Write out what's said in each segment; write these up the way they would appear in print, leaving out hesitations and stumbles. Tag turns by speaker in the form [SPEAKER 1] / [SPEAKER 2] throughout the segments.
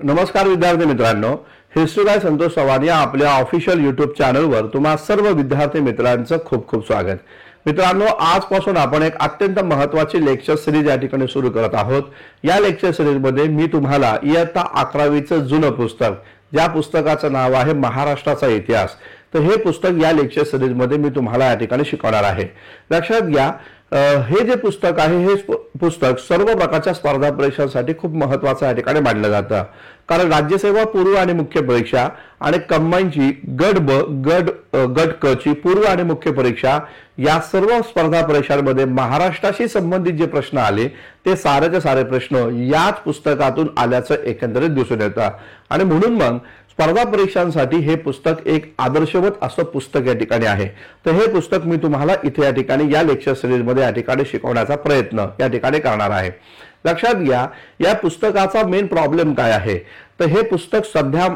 [SPEAKER 1] नमस्कार विद्यार्थी मित्रांनो, हिस्ट्री बाय संतोष चव्हाण या आपल्या ऑफिशियल यूट्यूब चॅनलवर तुम्हा सर्व विद्यार्थी मित्रांचं खूप खूप स्वागत. मित्रांनो, आजपासून आपण एक अत्यंत महत्त्वाची लेक्चर सिरीज या ठिकाणी सुरू करत आहोत. या लेक्चर सिरीजमध्ये मी तुम्हाला इयत्ता 11वीचं जुनं पुस्तक, ज्या पुस्तकाचं नाव आहे महाराष्ट्राचा इतिहास, तर हे पुस्तक या लेक्चर सिरीजमध्ये मी तुम्हाला या ठिकाणी शिकवणार आहे. लक्षात घ्या, हे जे पुस्तक आहे हे पुस्तक सर्व प्रकारच्या स्पर्धा परीक्षांसाठी खूप महत्त्वाचं या ठिकाणी मानलं जातं. कारण राज्यसेवा पूर्व आणि मुख्य परीक्षा आणि कंबाईनची गट ब गट क ची पूर्व आणि मुख्य परीक्षा या सर्व स्पर्धा परीक्षांमध्ये महाराष्ट्राशी संबंधित जे प्रश्न आले ते सारेचे सारे प्रश्न याच पुस्तकातून आल्याचं एकंदरीत दिसून येतं. आणि म्हणून मग स्पर्धा परीक्षांसाठी हे पुस्तक एक आदर्शवत असं पुस्तक या ठिकाणी आहे. तर हे पुस्तक मी तुम्हाला इथे या ठिकाणी या लेक्चर सिरीजमध्ये या ठिकाणी शिकवण्याचा प्रयत्न या ठिकाणी करणार आहे. लक्षात घ्या, या पुस्तकाचा मेन प्रॉब्लेम काय आहे, तर हे पुस्तक सध्या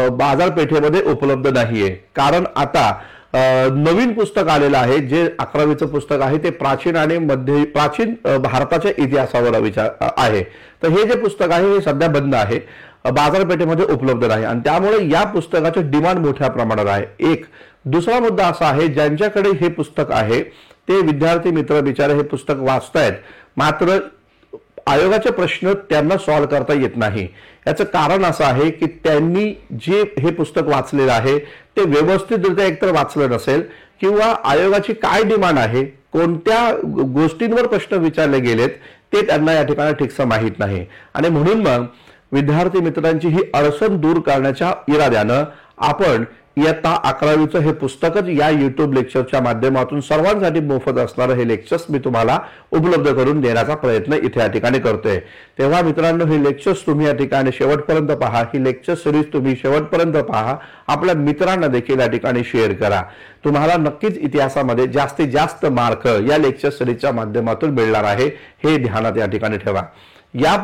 [SPEAKER 1] बाजारपेठेमध्ये उपलब्ध नाहीये. कारण आता नवीन पुस्तक आलेलं आहे जे 11वीचं पुस्तक आहे ते प्राचीन आणि प्राचीन भारताच्या इतिहासावर आहे. तर हे जे पुस्तक आहे हे सध्या बंद आहे, बाजारपेठेमध्ये उपलब्ध नाही आणि त्यामुळे या पुस्तकाचे डिमांड मोठ्या प्रमाणात आहे. एक दुसरा मुद्दा असा आहे, ज्यांच्याकडे हे पुस्तक आहे ते विद्यार्थी मित्र बिचारे हे पुस्तक वाचतायत, मात्र आयोगाचे प्रश्न त्यांना सॉल्व्ह करता येत नाही. याचं कारण असं आहे की त्यांनी जे हे पुस्तक वाचलेलं आहे ते व्यवस्थितरित्या एकतर वाचलं नसेल किंवा आयोगाची काय डिमांड आहे, कोणत्या गोष्टींवर प्रश्न विचारले गेलेत ते त्यांना या ठिकाणी ठीकसं माहीत नाही. आणि म्हणून मग विद्यार्थी मित्रांची ही अडचण दूर करण्याच्या इराद्यानं आपण इयत्ता 11वीचं हे पुस्तकच या युट्यूब लेक्चरच्या माध्यमातून सर्वांसाठी मोफत असणारं हे लेक्चर्स मी तुम्हाला उपलब्ध करून देण्याचा प्रयत्न इथे या ठिकाणी करतोय. तेव्हा मित्रांनो, हे लेक्चर्स तुम्ही या ठिकाणी शेवटपर्यंत पहा. ही लेक्चर सिरीज तुम्ही शेवटपर्यंत पहा, आपल्या मित्रांना देखील या ठिकाणी शेअर करा. तुम्हाला नक्कीच इतिहासामध्ये जास्तीत जास्त मार्क या लेक्चर सिरीजच्या माध्यमातून मिळणार आहे, हे ध्यानात या ठिकाणी ठेवा. या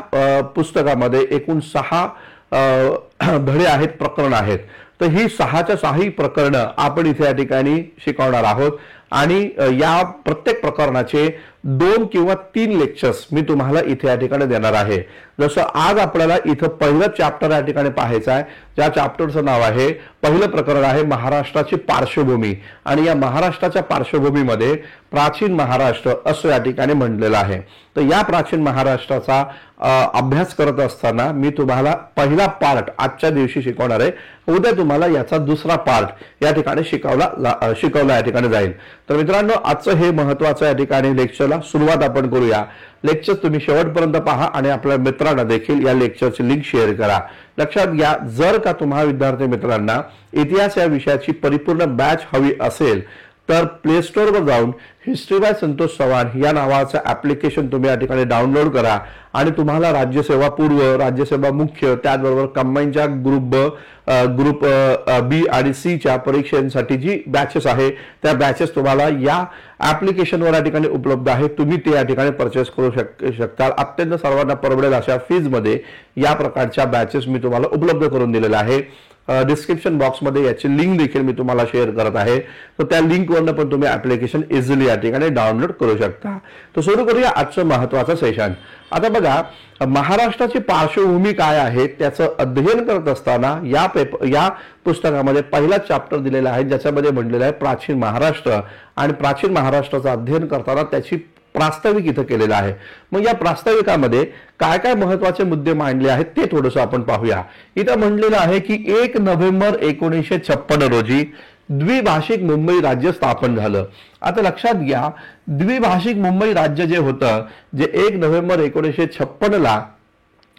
[SPEAKER 1] पुस्तकामध्ये एकूण 6 धडे आहेत, प्रकरण आहेत. तर ही 6च्या 6 प्रकरणं आपण इथे या ठिकाणी शिकवणार आहोत आणि या प्रत्येक प्रकरणाचे 2 किंवा 3 लेक्चर्स मी तुम्हाला इथे या ठिकाणी देणार आहे. जसं आज आपल्याला इथं पहिलं चॅप्टर या ठिकाणी पाहायचं आहे, ज्या चॅप्टरचं नाव आहे, पहिलं प्रकरण आहे महाराष्ट्राची पार्श्वभूमी. आणि या महाराष्ट्राच्या पार्श्वभूमीमध्ये प्राचीन महाराष्ट्र असं या ठिकाणी म्हटलेलं आहे. तर या प्राचीन महाराष्ट्राचा अभ्यास करत असताना मी तुम्हाला पहिला पार्ट आजच्या दिवशी शिकवणार आहे. उद्या तुम्हाला याचा दुसरा पार्ट या ठिकाणी शिकवला या ठिकाणी जाईल. तर मित्रांनो, आजचं हे महत्वाचं या ठिकाणी लेक्चरला सुरुवात आपण करूया. लेक्चर तुम्ही शेवटपर्यंत पहा आणि आपल्या मित्रांना देखील या लेक्चरची लिंक शेअर करा. लक्षात घ्या, जर का तुम्हा विद्यार्थी मित्रांना इतिहास या विषयाची परिपूर्ण बॅच हवी असेल तर प्ले स्टोअरवर जाऊन हिस्ट्री बाय संतोष चव्हाण या नावाचं ऍप्लिकेशन तुम्ही या ठिकाणी डाउनलोड करा आणि तुम्हाला राज्यसेवा पूर्व, राज्यसेवा मुख्य, त्याचबरोबर कंबाईनच्या ग्रुप बी आणि सी च्या परीक्षांसाठी जी बॅचेस आहे त्या बॅचेस तुम्हाला या ऍप्लिकेशनवर या ठिकाणी उपलब्ध आहे. तुम्ही ते या ठिकाणी परचेस करू शकता. अत्यंत सर्वांना परवडेल अशा फीजमध्ये या प्रकारच्या बॅचेस मी तुम्हाला उपलब्ध करून दिलेल्या आहे. डिस्क्रिप्शन बॉक्समध्ये याची लिंक देखील मी तुम्हाला शेअर करत आहे. तर त्या लिंकवरनं पण तुम्ही ऍप्लिकेशन इझिली या ठिकाणी डाउनलोड करू शकता. तर सुरू करूया आजचं महत्वाचं सेशन. आता बघा, महाराष्ट्राची पार्श्वभूमी काय आहे त्याचं अध्ययन करत असताना या पुस्तकामध्ये पहिला चॅप्टर दिलेला आहे, ज्याच्यामध्ये म्हटलेलं आहे प्राचीन महाराष्ट्र. आणि प्राचीन महाराष्ट्राचं अध्ययन करताना त्याची प्रास्ताविक इथं केलेलं आहे. मग या प्रास्ताविकामध्ये काय काय महत्वाचे मुद्दे मांडले आहेत ते थोडंसं आपण पाहूया. इथं म्हटलेलं आहे की 1 नोव्हेंबर 1956 रोजी द्विभाषिक मुंबई राज्य स्थापन झालं. आता लक्षात घ्या, द्विभाषिक मुंबई राज्य जे होतं, जे 1 नोव्हेंबर 1956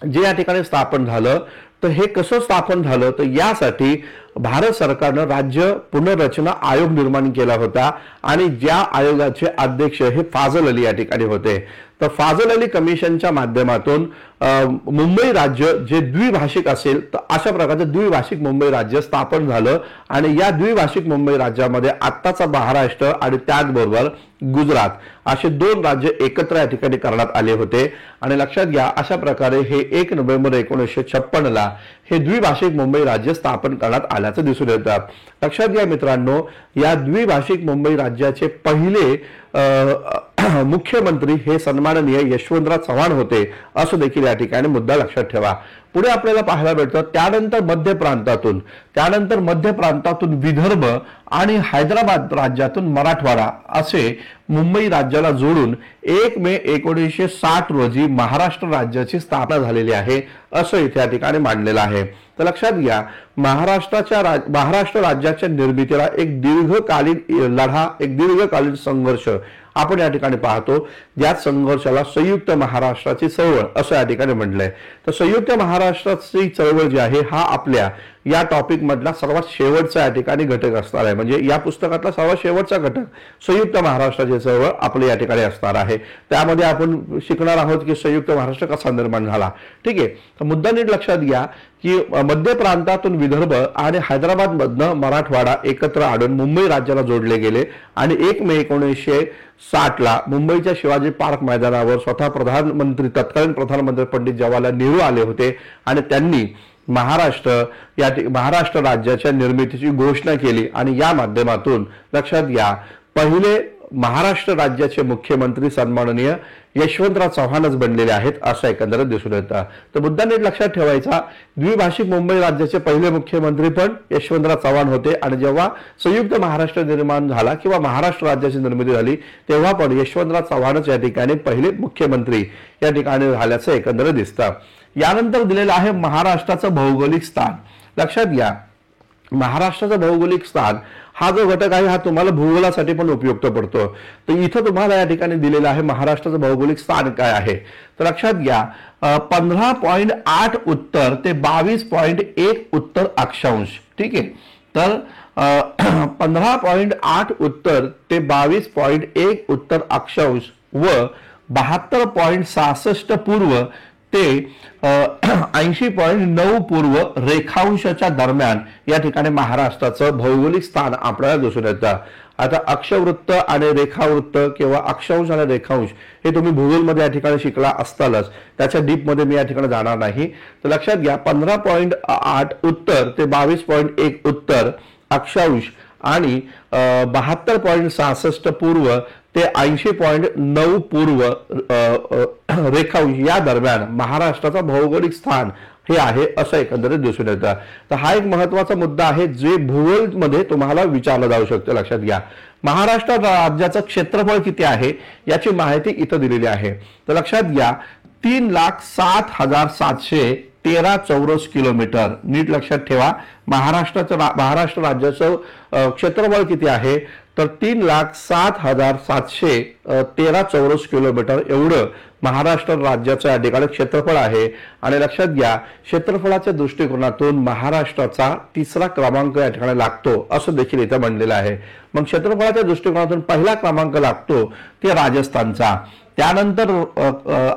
[SPEAKER 1] जे या ठिकाणी स्थापन झालं, तर हे कसं स्थापन झालं, तर यासाठी भारत सरकारनं राज्य पुनर्रचना आयोग निर्माण केला होता आणि ज्या आयोगाचे अध्यक्ष हे फाजल अली या ठिकाणी होते. तर फाजल अली कमिशनच्या माध्यमातून मुंबई राज्य जे द्विभाषिक असेल तर अशा प्रकारचं द्विभाषिक मुंबई राज्य स्थापन झालं. आणि या द्विभाषिक मुंबई राज्यामध्ये आत्ताचा महाराष्ट्र आणि त्याचबरोबर गुजरात असे 2 राज्य एकत्र या ठिकाणी करण्यात आले होते. आणि लक्षात घ्या, अशा प्रकारे हे 1 नोव्हेंबर 1956 हे द्विभाषिक मुंबई राज्य स्थापन करण्यात आल्याचं दिसून येतं. लक्षात घ्या मित्रांनो, या द्विभाषिक मुंबई राज्याचे पहिले मुख्यमंत्री हे सन्माननीय यशवंतराव चव्हाण होते असं देखील या ठिकाणी मुद्दा लक्षात ठेवा। पुढे आपल्याला पाहायला भेटतं त्यानंतर मध्य प्रांतातून विदर्भ आणि हैदराबाद राज्यातून मराठवाडा असे मुंबई राज्याला जोडून 1 मे 1960 रोजी महाराष्ट्र राज्याची स्थापना झालेली आहे असं इथे या ठिकाणी मांडलेलं आहे। तर लक्षात घ्या, महाराष्ट्र राज्याच्या निर्मितीला एक दीर्घकालीन संघर्ष आपण या ठिकाणी पाहतो, ज्या संघर्षाला संयुक्त महाराष्ट्राची चळवळ असं या ठिकाणी म्हटलंय। तर संयुक्त महाराष्ट्राची चळवळ जी आहे हा आपल्या या टॉपिक मधला सर्वात शेवटचा या ठिकाणी घटक असणार आहे, म्हणजे या पुस्तकातला सर्वात शेवटचा घटक संयुक्त महाराष्ट्राची चळवळ आपल्या या ठिकाणी असणार आहे। त्यामध्ये आपण शिकणार आहोत की संयुक्त महाराष्ट्र कसा निर्माण झाला। ठीक आहे, तर मुद्दा नीट लक्षात घ्या की मध्य प्रांतातून विदर्भ आणि हैदराबाद मधनं मराठवाडा एकत्र आणून मुंबई राज्याला जोडले गेले आणि 1 मे 1960 ला मुंबईच्या शिवाजी पार्क मैदानावर स्वतः तत्कालीन प्रधानमंत्री पंडित जवाहरलाल नेहरू आले होते आणि त्यांनी महाराष्ट्र राज्याच्या निर्मितीची घोषणा केली आणि या माध्यमातून लक्षात घ्या पहिले महाराष्ट्र राज्याचे मुख्यमंत्री सन्माननीय यशवंतराव चव्हाणच बनलेले आहेत असं एकंदरीत दिसून येतं। तर मुद्दा नीट लक्षात ठेवायचा, द्विभाषिक मुंबई राज्याचे पहिले मुख्यमंत्री पण यशवंतराव चव्हाण होते आणि जेव्हा संयुक्त महाराष्ट्र निर्माण झाला किंवा महाराष्ट्र राज्याची निर्मिती झाली तेव्हा पण यशवंतराव चव्हाणच या ठिकाणी पहिले मुख्यमंत्री या ठिकाणी झाल्याचं एकंदरीत दिसतं। यानंतर दिलेलं आहे महाराष्ट्राचं भौगोलिक स्थान। लक्षात घ्या, महाराष्ट्राचं भौगोलिक स्थान हा जो घटक आहे हा तुम्हाला भूगोलासाठी पण उपयुक्त पडतो। तर इथं तुम्हाला या ठिकाणी दिलेलं आहे महाराष्ट्राचं भौगोलिक स्थान काय आहे। तर लक्षात घ्या 15.8 उत्तर ते 22.1 उत्तर अक्षांश। ठीक आहे, तर 15.8 उत्तर ते 22.1 उत्तर अक्षांश व 72.66 पूर्व ते 80.9 पूर्व रेखांशाच्या दरम्यान या ठिकाणी महाराष्ट्राचं भौगोलिक स्थान आपल्याला दिसून येतं। आता अक्षवृत्त आणि रेखावृत्त किंवा अक्षांश आणि रेखांश हे तुम्ही भूगोलमध्ये या ठिकाणी शिकला असतालच, त्याच्या डीप मध्ये मी या ठिकाणी जाणार नाही। तर लक्षात घ्या 15.8 उत्तर ते 22.1 उत्तर अक्षांश आणि 72.66 पूर्व ते 80.9 पूर्व रेखांश या दरम्यान महाराष्ट्राचं भौगोलिक स्थान हे आहे असं एकंदरीत दिसून येतं। तर हा एक महत्वाचा मुद्दा आहे जे भूगोलमध्ये तुम्हाला विचारलं जाऊ शकतं। लक्षात घ्या, महाराष्ट्र राज्याचं क्षेत्रफळ किती आहे याची माहिती इथं दिलेली आहे। तर लक्षात घ्या 3,07,713 चौरस किलोमीटर। नीट लक्षात ठेवा, महाराष्ट्र राज्याचं क्षेत्रफळ किती आहे तर 3,07,713 चौरस किलोमीटर एवढं महाराष्ट्र राज्याचं या ठिकाणी क्षेत्रफळ आहे। आणि लक्षात घ्या क्षेत्रफळाच्या दृष्टिकोनातून महाराष्ट्राचा 3रा क्रमांक या ठिकाणी लागतो असं देखील इथं म्हणलेलं आहे। मग क्षेत्रफळाच्या दृष्टिकोनातून पहिला क्रमांक लागतो ते राजस्थानचा, त्यानंतर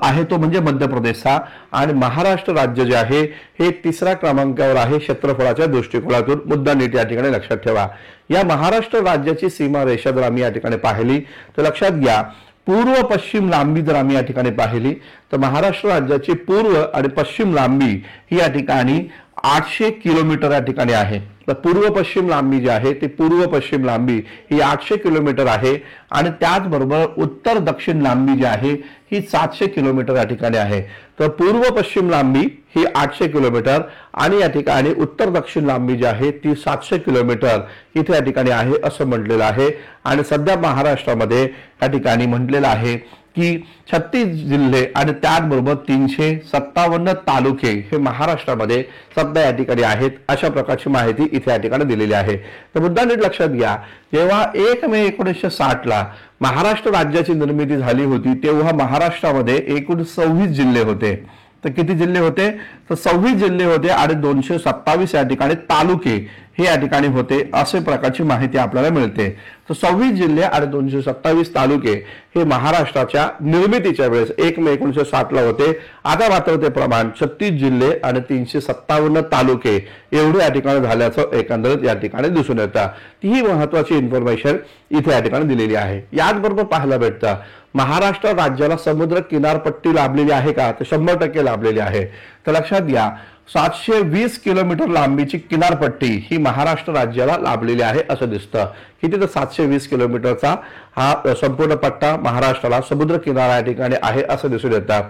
[SPEAKER 1] आहे तो म्हणजे मध्य प्रदेशचा आणि महाराष्ट्र राज्य जे आहे हे 3ऱ्या क्रमांकावर आहे क्षेत्रफळाच्या दृष्टिकोनातून। मुद्दा नीट या ठिकाणी लक्षात ठेवा। या महाराष्ट्र राज्याची सीमा रेषा जर आम्ही या ठिकाणी पाहिली तर लक्षात घ्या पूर्व पश्चिम लांबी जर आम्ही या ठिकाणी पाहिली तर महाराष्ट्र राज्याची पूर्व आणि पश्चिम लांबी ही या ठिकाणी 800 किलोमीटर या ठिकाणी आहे। तर पूर्व पश्चिम लांबी जी आहे ती पूर्व पश्चिम लांबी ही 800 किलोमीटर आहे आणि त्याचबरोबर उत्तर दक्षिण लांबी जी आहे ही 700 किलोमीटर या ठिकाणी आहे। तर पूर्व पश्चिम लांबी ही 800 किलोमीटर आणि या ठिकाणी उत्तर दक्षिण लांबी जी आहे ती 700 किलोमीटर इथे या ठिकाणी आहे असं म्हटलेलं आहे। आणि सध्या महाराष्ट्रामध्ये या ठिकाणी म्हटलेलं आहे की 36 जिल्हे आणि त्याचबरोबर 357 तालुके हे महाराष्ट्रामध्ये सध्या या ठिकाणी आहेत अशा प्रकारची माहिती इथे या ठिकाणी दिलेली आहे। तर मुद्दा नीट लक्षात घ्या, जेव्हा 1 मे 1960 ला महाराष्ट्र राज्याची निर्मिती झाली होती तेव्हा महाराष्ट्रामध्ये एकूण 26 जिल्हे होते। तर किती जिल्हे होते तर 26 जिल्हे होते आणि 227 या ठिकाणी तालुके हे या ठिकाणी होते असे प्रकारची माहिती आपल्याला मिळते। तर 26 जिल्हे आणि 227 तालुके हे महाराष्ट्राच्या निर्मितीच्या वेळेस 1 मे 1960 ला होते। आता मात्र ते प्रमाण 36 जिल्हे आणि 357 तालुके एवढे या ठिकाणी झाल्याचं एकंदरीत या ठिकाणी दिसून येतं। ही महत्वाची इन्फॉर्मेशन इथे या ठिकाणी दिलेली आहे। याचबरोबर पाहायला भेटतं महाराष्ट्र राज्याला समुद्र किनारपट्टी लाभलेली आहे का तर 100% लाभलेली आहे। तर लक्षात घ्या 720 किलोमीटर लांबीची किनारपट्टी ही महाराष्ट्र राज्याला लाभलेली आहे असं दिसतं. किती तर 720 किलोमीटरचा हा संपूर्ण पट्टा महाराष्ट्राला समुद्र किनारा या ठिकाणी आहे असं दिसून येतं.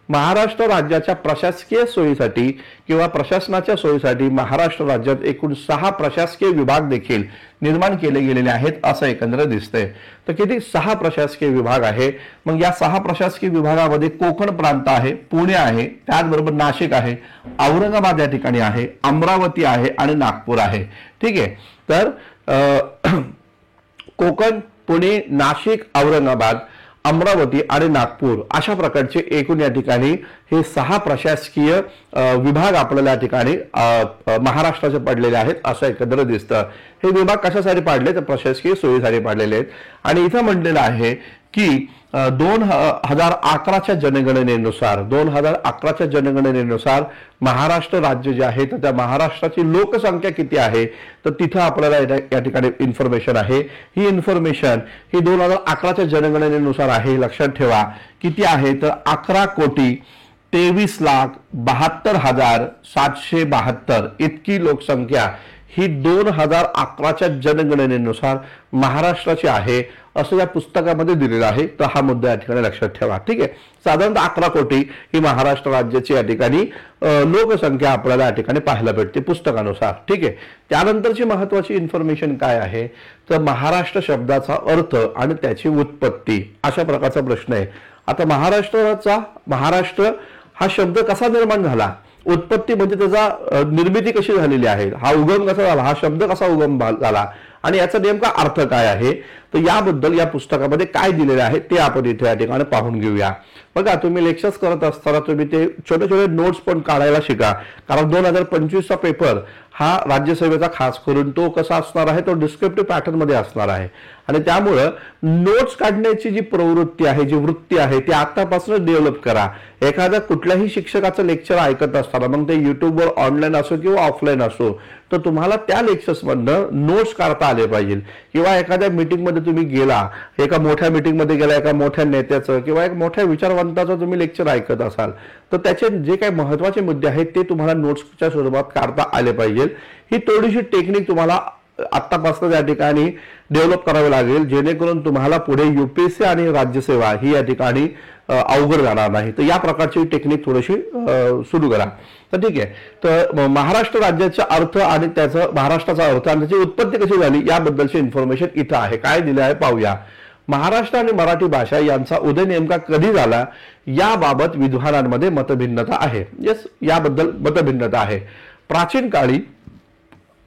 [SPEAKER 1] महाराष्ट्र राज्याच्या प्रशासकीय सोयीसाठी किंवा प्रशासनाच्या सोयीसाठी महाराष्ट्र राज्यात एकूण 6 प्रशासकीय विभाग देखील निर्माण केले गेलेले आहेत असं एकंदर दिसतंय. तर किती 6 प्रशासकीय विभाग आहे. मग या 6 प्रशासकीय विभागामध्ये कोकण प्रांत आहे, पुणे आहे, त्याचबरोबर नाशिक आहे, औरंगाबाद या ठिकाणी आहे, अमरावती आहे आणि नागपूर आहे. ठीक आहे. तर कोकण, पुणे, नाशिक, औरंगाबाद, अमरावती आणि नागपूर अशा प्रकारचे एकूण या ठिकाणी हे 6 प्रशासकीय विभाग आपल्याला या ठिकाणी महाराष्ट्राचे पडलेले आहेत असं एकंदर दिसतं. हे विभाग कशासाठी पाडले तर प्रशासकीय सोयीसाठी पाडलेले आहेत. आणि इथं म्हटलेलं आहे की 2011च्या जनगणनेनुसार महाराष्ट्र राज्य जे आहे तर त्या महाराष्ट्राची लोकसंख्या किती आहे तर तिथं आपल्याला या ठिकाणी इन्फॉर्मेशन आहे. ही इन्फॉर्मेशन ही 2011च्या जनगणनेनुसार आहे. लक्षात ठेवा किती आहे तर 11,23,72,772 इतकी लोकसंख्या ही 2011च्या जनगणनेनुसार महाराष्ट्राची आहे असं या पुस्तकामध्ये दिलेलं आहे. तर हा मुद्दा या ठिकाणी लक्षात ठेवा. ठीक आहे. साधारणतः 11 कोटी ही महाराष्ट्र राज्याची या ठिकाणी लोकसंख्या आपल्याला या ठिकाणी पाहायला भेटते पुस्तकानुसार. ठीक आहे. त्यानंतरची महत्वाची इन्फॉर्मेशन काय आहे तर महाराष्ट्र शब्दाचा अर्थ आणि त्याची उत्पत्ती अशा प्रकारचा प्रश्न आहे. आता महाराष्ट्र हा शब्द कसा निर्माण झाला, उत्पत्ती म्हणजे त्याचा निर्मिती कशी झालेली आहे, हा उगम कसा झाला, हा शब्द कसा उगम झाला आणि याचा नेमका अर्थ काय आहे तर याबद्दल या पुस्तकामध्ये काय दिलेले आहे ते आपण इथे या ठिकाणी पाहून घेऊया. बघा, तुम्ही लेक्चर्स करत असताना तुम्ही ते छोटे छोटे नोट्स पण काढायला शिका. कारण 2025चा पेपर हा राज्यसेवेचा खास करून तो कसा असणार आहे तो डिस्क्रिप्टिव्ह पॅटर्न मध्ये असणार आहे. आणि त्यामुळं नोट्स काढण्याची जी प्रवृत्ती आहे, जी वृत्ती आहे ती आतापासून डेव्हलप करा. एखाद्या कुठल्याही शिक्षकाचं लेक्चर ऐकत असताना मग ते युट्यूबवर ऑनलाईन असो किंवा ऑफलाईन असो तर तुम्हाला त्या लेक्चर्स मधनं नोट्स काढता आले पाहिजे. किंवा एखाद्या मीटिंगमध्ये तुम्ही गेला, एका मोठ्या मीटिंगमध्ये गेला, एका मोठ्या नेत्याचं किंवा एक मोठ्या विचारवंताचं तुम्ही लेक्चर ऐकत असाल तर त्याचे जे काही महत्वाचे मुद्दे आहेत ते तुम्हाला नोट्सच्या स्वरूपात काढता आले पाहिजे. ही थोडीशी टेक्निक तुम्हाला आतापासून या ठिकाणी डेव्हलप करावी लागेल जेणेकरून तुम्हाला पुढे युपीएससी आणि राज्यसेवा ही या ठिकाणी अवघड जाणार नाही. तर या प्रकारची टेक्निक थोडीशी सुरू करा. तर ठीक आहे. तर महाराष्ट्र राज्याचा अर्थ आणि त्याचा महाराष्ट्राचा अर्थ आणि त्याची उत्पत्ती कशी झाली याबद्दलची इन्फॉर्मेशन इथं आहे. काय दिलं आहे पाहूया. महाराष्ट्र आणि मराठी भाषा यांचा उदय नेमका कधी झाला याबाबत विद्वानांमध्ये मतभिन्नता आहे. याबद्दल मतभिन्नता आहे. प्राचीन काळी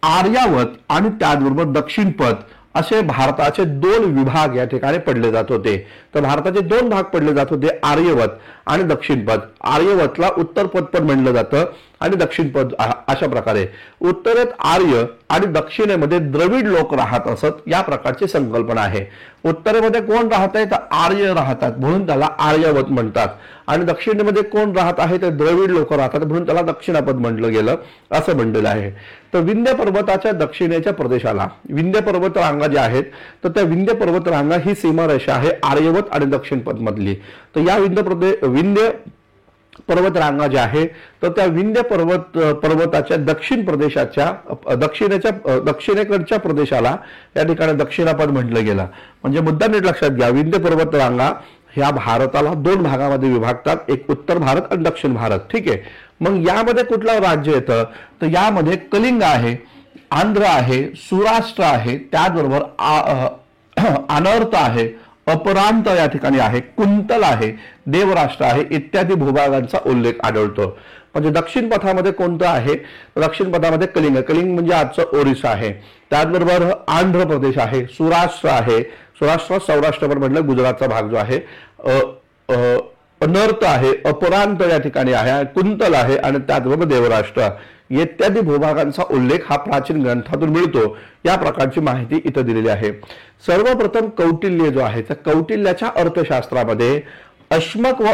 [SPEAKER 1] आर्यावत आणि त्याचबरोबर दक्षिणपद असे भारताचे 2 विभाग या ठिकाणी पडले जात होते. तर भारताचे 2 भाग पडले जात होते, आर्यवत आणि दक्षिणपद. आर्यवतला उत्तरपद पण म्हणलं जातं आणि दक्षिणपद अशा प्रकारे. उत्तरेत आर्य आणि दक्षिणेमध्ये द्रविड लोक राहत असत या प्रकारची संकल्पना आहे. उत्तरेमध्ये कोण राहत आहे तर आर्य राहतात म्हणून त्याला आर्यवत म्हणतात आणि दक्षिणेमध्ये कोण राहत आहे तर द्रविड लोक राहतात म्हणून त्याला दक्षिणपद म्हटलं गेलं असं म्हणलेलं आहे. तर विंध्य पर्वताच्या दक्षिणेच्या प्रदेशाला विंध्य पर्वत रांगा ज्या आहेत तर त्या विंध्य पर्वत रांगा ही सीमारेषा आहे आर्यवत आणि दक्षिणपद मधली. तर या विंध्य पर्वत रांगा ज्या आहे तर त्या विंध्य पर्वताच्या दक्षिण प्रदेशाच्या दक्षिणेकडच्या प्रदेशाला या ठिकाणी दक्षिणापद म्हटलं गेलं. म्हणजे मुद्दा नीट लक्षात घ्या. विंध्य पर्वत रांगा ह्या भारताला 2 भागामध्ये विभागतात, एक उत्तर भारत आणि दक्षिण भारत. ठीक आहे. मग यामध्ये कुठलं राज्य येतं तर यामध्ये कलिंग आहे, आंध्र आहे, सुराष्ट्र आहे, त्याचबरोबर अनर्थ आहे, अपरांत या ठिकाणी आहे, कुंतल आहे, देवराष्ट्र आहे इत्यादी भूभागांचा उल्लेख आढळतो. म्हणजे दक्षिण पथामध्ये कोणतं आहे दक्षिण पथामध्ये कलिंग म्हणजे आजचं ओरिसा आहे, त्याचबरोबर आंध्र प्रदेश आहे, सुराष्ट्र आहे, सुराष्ट्र सौराष्ट्र म्हटलं गुजरातचा भाग जो आहे, अनर्थ आहे, अपरांत या ठिकाणी आहे, कुंतल आहे आणि त्याचबरोबर देवराष्ट्र इत्यादी भूभागांचा उल्लेख हा प्राचीन ग्रंथातून मिळतो. या प्रकारची माहिती इथं दिलेली आहे. सर्वप्रथम कौटिल्य जो आहे त्या कौटिल्याच्या अर्थशास्त्रामध्ये अश्मक व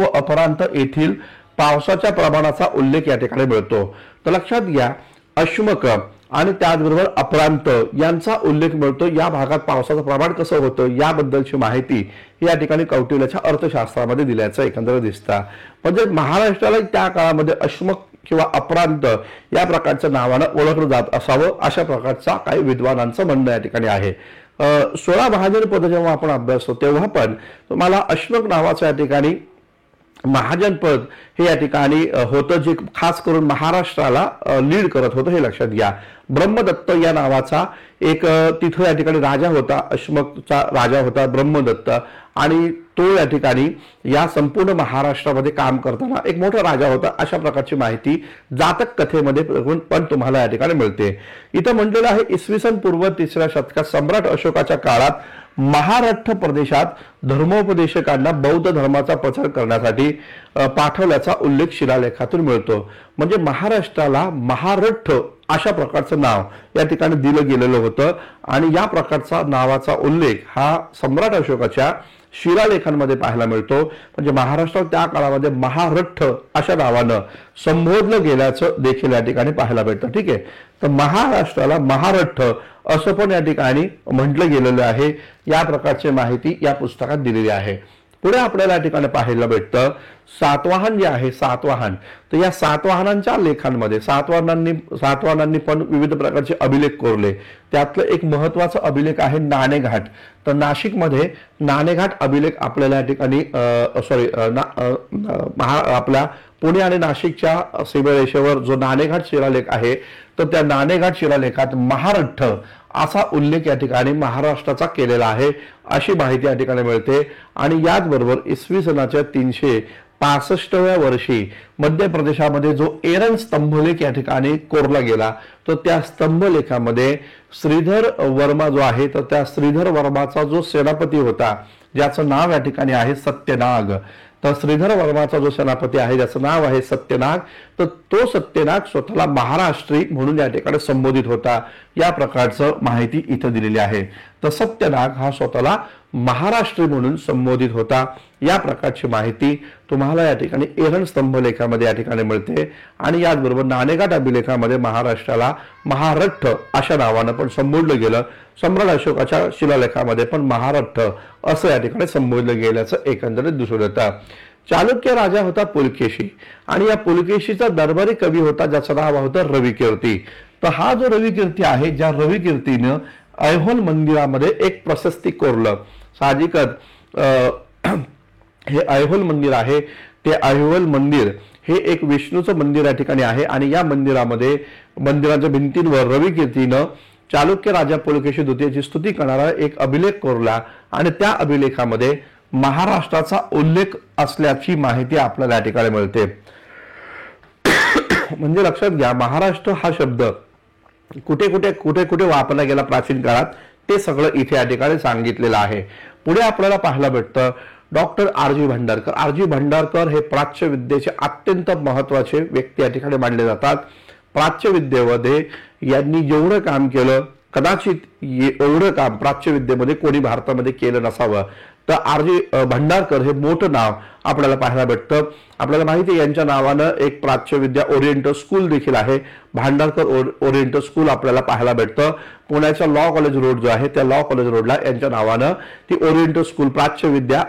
[SPEAKER 1] अपरांत येथील पावसाच्या प्रमाणाचा उल्लेख या ठिकाणी मिळतो. तर लक्षात घ्या, अश्मक आणि त्याचबरोबर अपरांत यांचा उल्लेख मिळतो. या भागात पावसाचं प्रमाण कसं होतं याबद्दलची माहिती या ठिकाणी कौटिल्याच्या अर्थशास्त्रामध्ये दिल्याचं एकंदर दिसतं. म्हणजे महाराष्ट्राला त्या काळामध्ये अश्मक किंवा अपरांत या प्रकारच्या नावानं ओळखलं जात असावं अशा प्रकारचा काही विद्वानांचं म्हणणं या ठिकाणी आहे. 16 महाजन पद जेव्हा आपण अभ्यासतो तेव्हा पण तुम्हाला अश्मक नावाचं या ठिकाणी महाजन पद हे या ठिकाणी होतं, जे खास करून महाराष्ट्राला लीड करत होतं हे लक्षात घ्या. ब्रह्मदत्त या नावाचा एक तिथं या ठिकाणी राजा होता, अश्मकचा राजा होता ब्रह्मदत्त, आणि तो या ठिकाणी या संपूर्ण महाराष्ट्रामध्ये काम करताना एक मोठा राजा होता अशा प्रकारची माहिती जातक कथेमध्ये पण तुम्हाला या ठिकाणी मिळते. इथं म्हटलेलं आहे इसवी सन पूर्व 3ऱ्या शतकात सम्राट अशोकाच्या काळात महारठ्ठ प्रदेशात धर्मोपदेशकांना बौद्ध धर्माचा प्रचार करण्यासाठी पाठवल्याचा उल्लेख शिलालेखातून मिळतो. म्हणजे महाराष्ट्राला महारठ्ठ अशा प्रकारचं नाव या ठिकाणी दिलं गेलेलं होतं आणि या प्रकारचा नावाचा उल्लेख हा सम्राट अशोकाच्या शिलालेखांमध्ये पाहायला मिळतो. म्हणजे महाराष्ट्रात त्या काळामध्ये महारठ्ठ अशा नावानं संबोधलं गेल्याचं देखील या ठिकाणी पाहायला मिळतं. ठीक आहे, तर महाराष्ट्राला महारठ्ठ असं पण या ठिकाणी म्हटलं गेलेलं आहे. या प्रकारची माहिती या पुस्तकात दिलेली आहे. पुढे आपल्याला या ठिकाणी पाहायला भेटतं सातवाहन जे आहे, सातवाहन. तर या सातवाहनांच्या लेखांमध्ये सातवाहनांनी पण विविध प्रकारचे अभिलेख कोरले. त्यातलं एक महत्वाचं अभिलेख आहे नाणेघाट. तर नाशिकमध्ये नाणेघाट अभिलेख आपल्याला या ठिकाणी आपल्या पुणे आणि नाशिकच्या सीमारेषेवर जो नाणेघाट शिलालेख आहे, तर त्या नाणेघाट शिलालेखात महारठ्ठ असा उल्लेख या ठिकाणी महाराष्ट्राचा केलेला आहे अशी माहिती या ठिकाणी मिळते. आणि याचबरोबर इसवी सनाच्या 365व्या वर्षी मध्य प्रदेशामध्ये जो एरन स्तंभलेख या ठिकाणी कोरला गेला, तर त्या स्तंभलेखामध्ये श्रीधर वर्मा जो आहे, तर त्या श्रीधर वर्माचा जो सेनापती होता ज्याचं नाव या ठिकाणी आहे सत्यनाग, तर श्रीधर वर्माचा जो सेनापती आहे ज्याचं नाव आहे सत्यनाग, तर तो सत्यनाग स्वतःला महाराष्ट्री म्हणून या ठिकाणी संबोधित होता. या प्रकारचं माहिती इथं दिलेली आहे. तर सत्यनाग हा स्वतःला महाराष्ट्री म्हणून संबोधित होता. या प्रकारची माहिती तुम्हाला या ठिकाणी एरन स्तंभलेखामध्ये या ठिकाणी मिळते. आणि याचबरोबर नाणेघाट अभिलेखामध्ये महाराष्ट्राला महारठ्ठ अशा नावानं पण संबोधलं गेलं. सम्राट अशोकाच्या शिलालेखामध्ये पण महारठ्ठ असं या ठिकाणी संबोधलं गेल्याचं एकंदरीत दिसून येतं. चालुक्य राजा होता पुलकेशी, आणि या पुलकेशीचा दरबारी कवी होता ज्याचं नाव होतं रविकीर्ती. तर हा जो रविकीर्ती आहे, ज्या रविकीर्तीनं ऐहोल मंदिरामध्ये एक प्रशस्ती कोरलं. साहजिकच हे ऐहोल मंदिर आहे, ते ऐहोल मंदिर हे एक विष्णूचं मंदिर या ठिकाणी आहे. आणि या मंदिरामध्ये मंदिराच्या भिंतींवर रविकीर्तीनं चालुक्य राजा पुलकेशी द्वितीयची स्तुती करणारा एक अभिलेख कोरला आणि त्या अभिलेखामध्ये महाराष्ट्राचा उल्लेख असल्याची माहिती आपल्याला या ठिकाणी मिळते. म्हणजे लक्षात घ्या, महाराष्ट्र हा शब्द कुठे कुठे वापरला गेला प्राचीन काळात ते सगळं इथे या ठिकाणी सांगितलेलं आहे. पुढे आपल्याला पाहायला भेटतं doctor RG. Bhandarkar. RG. Bhandarkar हे प्राच्य विद्येचे अत्यंत महत्वाचे व्यक्ती या ठिकाणी मानले जातात. प्राच्य विद्येमध्ये यांनी जेवढं काम केलं, कदाचित एवढं काम प्राच्य विद्येमध्ये कोणी भारतामध्ये केलं नसावं. तर आर.जी. भांडारकर हे मोठं नाव आपल्याला पाहायला भेटतं. आपल्याला माहिती आहे यांच्या नावानं एक प्राच्य विद्या ओरिएंटल स्कूल देखील आहे. भांडारकर ओरिएंटल स्कूल आपल्याला पाहायला भेटतं. पुण्याच्या लॉ कॉलेज रोड जो आहे त्या लॉ कॉलेज रोडला यांच्या नावानं ती ओरिएंटल स्कूल प्राच्य विद्या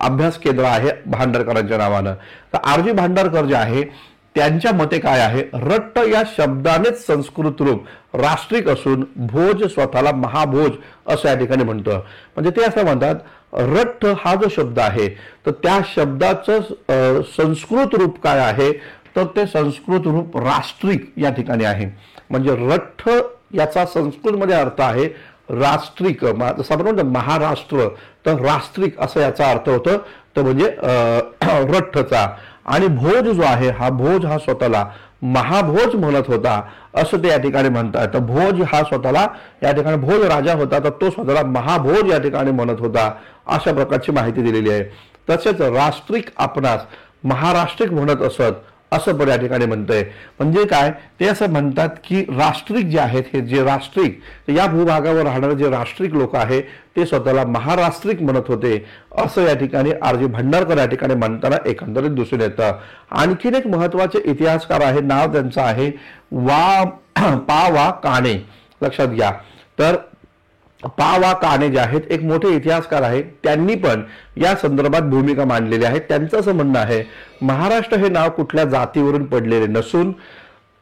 [SPEAKER 1] अभ्यास केंद्र आहे भांडारकरांच्या नावानं. तर आर.जी. भांडारकर जे आहे त्यांच्या मते काय आहे, रट्ट या शब्दानेच संस्कृत रूप राष्ट्रिक असून भोज स्वतःला महाभोज असं या ठिकाणी म्हणतं. म्हणजे ते असं म्हणतात, रट्ट हा जो शब्द आहे तर त्या शब्दाचं संस्कृत रूप काय आहे, तर ते संस्कृत रूप राष्ट्रिक या ठिकाणी आहे. म्हणजे रट्ट याचा संस्कृतमध्ये अर्थ आहे राष्ट्रिक, जसं आपण म्हणतो महाराष्ट्र, तर राष्ट्रिक असं याचा अर्थ होतं. तर म्हणजे रट्टचा. आणि भोज जो आहे हा भोज हा स्वतःला महाभोज म्हणत होता असं ते या ठिकाणी म्हणतात. तर भोज हा स्वतःला या ठिकाणी भोज राजा होता, तर तो स्वतःला महाभोज या ठिकाणी म्हणत होता अशा प्रकारची माहिती दिलेली आहे. तसेच राष्ट्रिक आपणास महाराष्ट्रिक म्हणत असत असं पण या ठिकाणी म्हणतंय. म्हणजे काय, ते असं म्हणतात की राष्ट्रिक जे आहेत, हे जे राष्ट्रिक, या भूभागावर राहणारे जे राष्ट्रिक लोक आहेत ते स्वतःला महाराष्ट्रिक म्हणत होते, असं या ठिकाणी आर.जी. भंडारकर या ठिकाणी म्हणताना एकंदरीत दिसून येतं. आणखीन एक महत्वाचे इतिहासकार आहे, नाव त्यांचं आहे पा वा काणे. लक्षात घ्या. तर पा वा काणे जे आहेत एक मोठे इतिहासकार आहेत, त्यांनी पण या संदर्भात भूमिका मांडलेली आहे. त्यांचं असं म्हणणं आहे, महाराष्ट्र हे नाव कुठल्या जातीवरून पडलेले नसून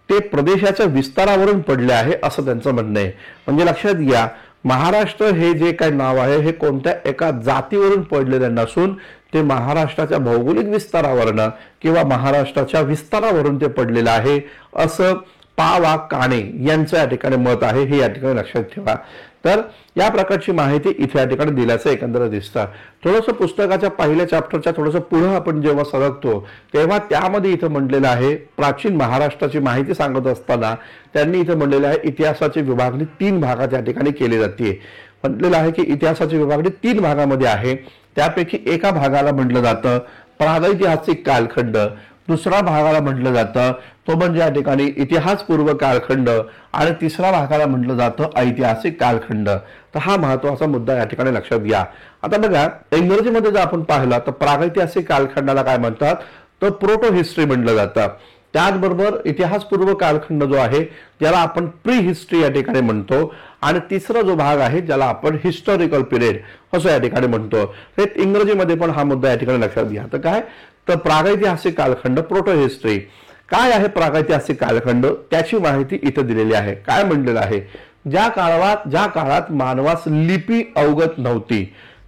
[SPEAKER 1] ते प्रदेशाच्या विस्तारावरून पडले आहे, असं त्यांचं म्हणणं आहे. म्हणजे लक्षात घ्या, महाराष्ट्र हे जे काही नाव आहे हे कोणत्या एका जातीवरून पडलेलं नसून ते महाराष्ट्राच्या भौगोलिक विस्तारावरनं किंवा महाराष्ट्राच्या विस्तारावरून ते पडलेलं आहे, असं पा वा काणे यांचं या ठिकाणी मत आहे. हे या ठिकाणी लक्षात ठेवा. तर या प्रकारची माहिती इथे या ठिकाणी दिल्याचं एकंदर दिसतं. थोडंसं पुस्तकाच्या पहिल्या चॅप्टरच्या थोडंसं पुढे आपण जेव्हा सरकतो तेव्हा त्यामध्ये इथं म्हटलेलं आहे, प्राचीन महाराष्ट्राची माहिती सांगत असताना त्यांनी इथं म्हटलेलं आहे, इतिहासाची विभागणी 3 भागात या ठिकाणी केली जाते. म्हटलेलं आहे की इतिहासाची विभागणी 3 भागामध्ये आहे. त्यापैकी एका भागाला म्हटलं जातं प्रागैतिहासिक कालखंड, दुसरा भागाला म्हटलं जातं तो म्हणजे या ठिकाणी इतिहासपूर्व कालखंड, आणि तिसरा भागाला म्हटलं जातं ऐतिहासिक कालखंड. तर हा महत्वाचा मुद्दा या ठिकाणी लक्षात घ्या. आता बघा, इंग्रजीमध्ये जर आपण पाहिलं तर प्रागैतिहासिक कालखंडाला काय म्हणतात, तर प्रोटो हिस्ट्री म्हटलं जातं. त्याचबरोबर इतिहासपूर्व कालखंड जो आहे ज्याला आपण प्री हिस्ट्री या ठिकाणी म्हणतो, आणि तिसरा जो भाग आहे ज्याला आपण हिस्टॉरिकल पिरियड असं या ठिकाणी म्हणतो. हे इंग्रजीमध्ये पण हा मुद्दा या ठिकाणी लक्षात घ्या. तर काय, तर प्रागैतिहासिक कालखंड, प्रोटो हिस्ट्री. काय आहे प्रागैतिहासिक कालखंड, त्याची माहिती इथं दिलेली आहे. काय म्हणलेलं आहे, ज्या काळात मानवास लिपी अवगत नव्हती,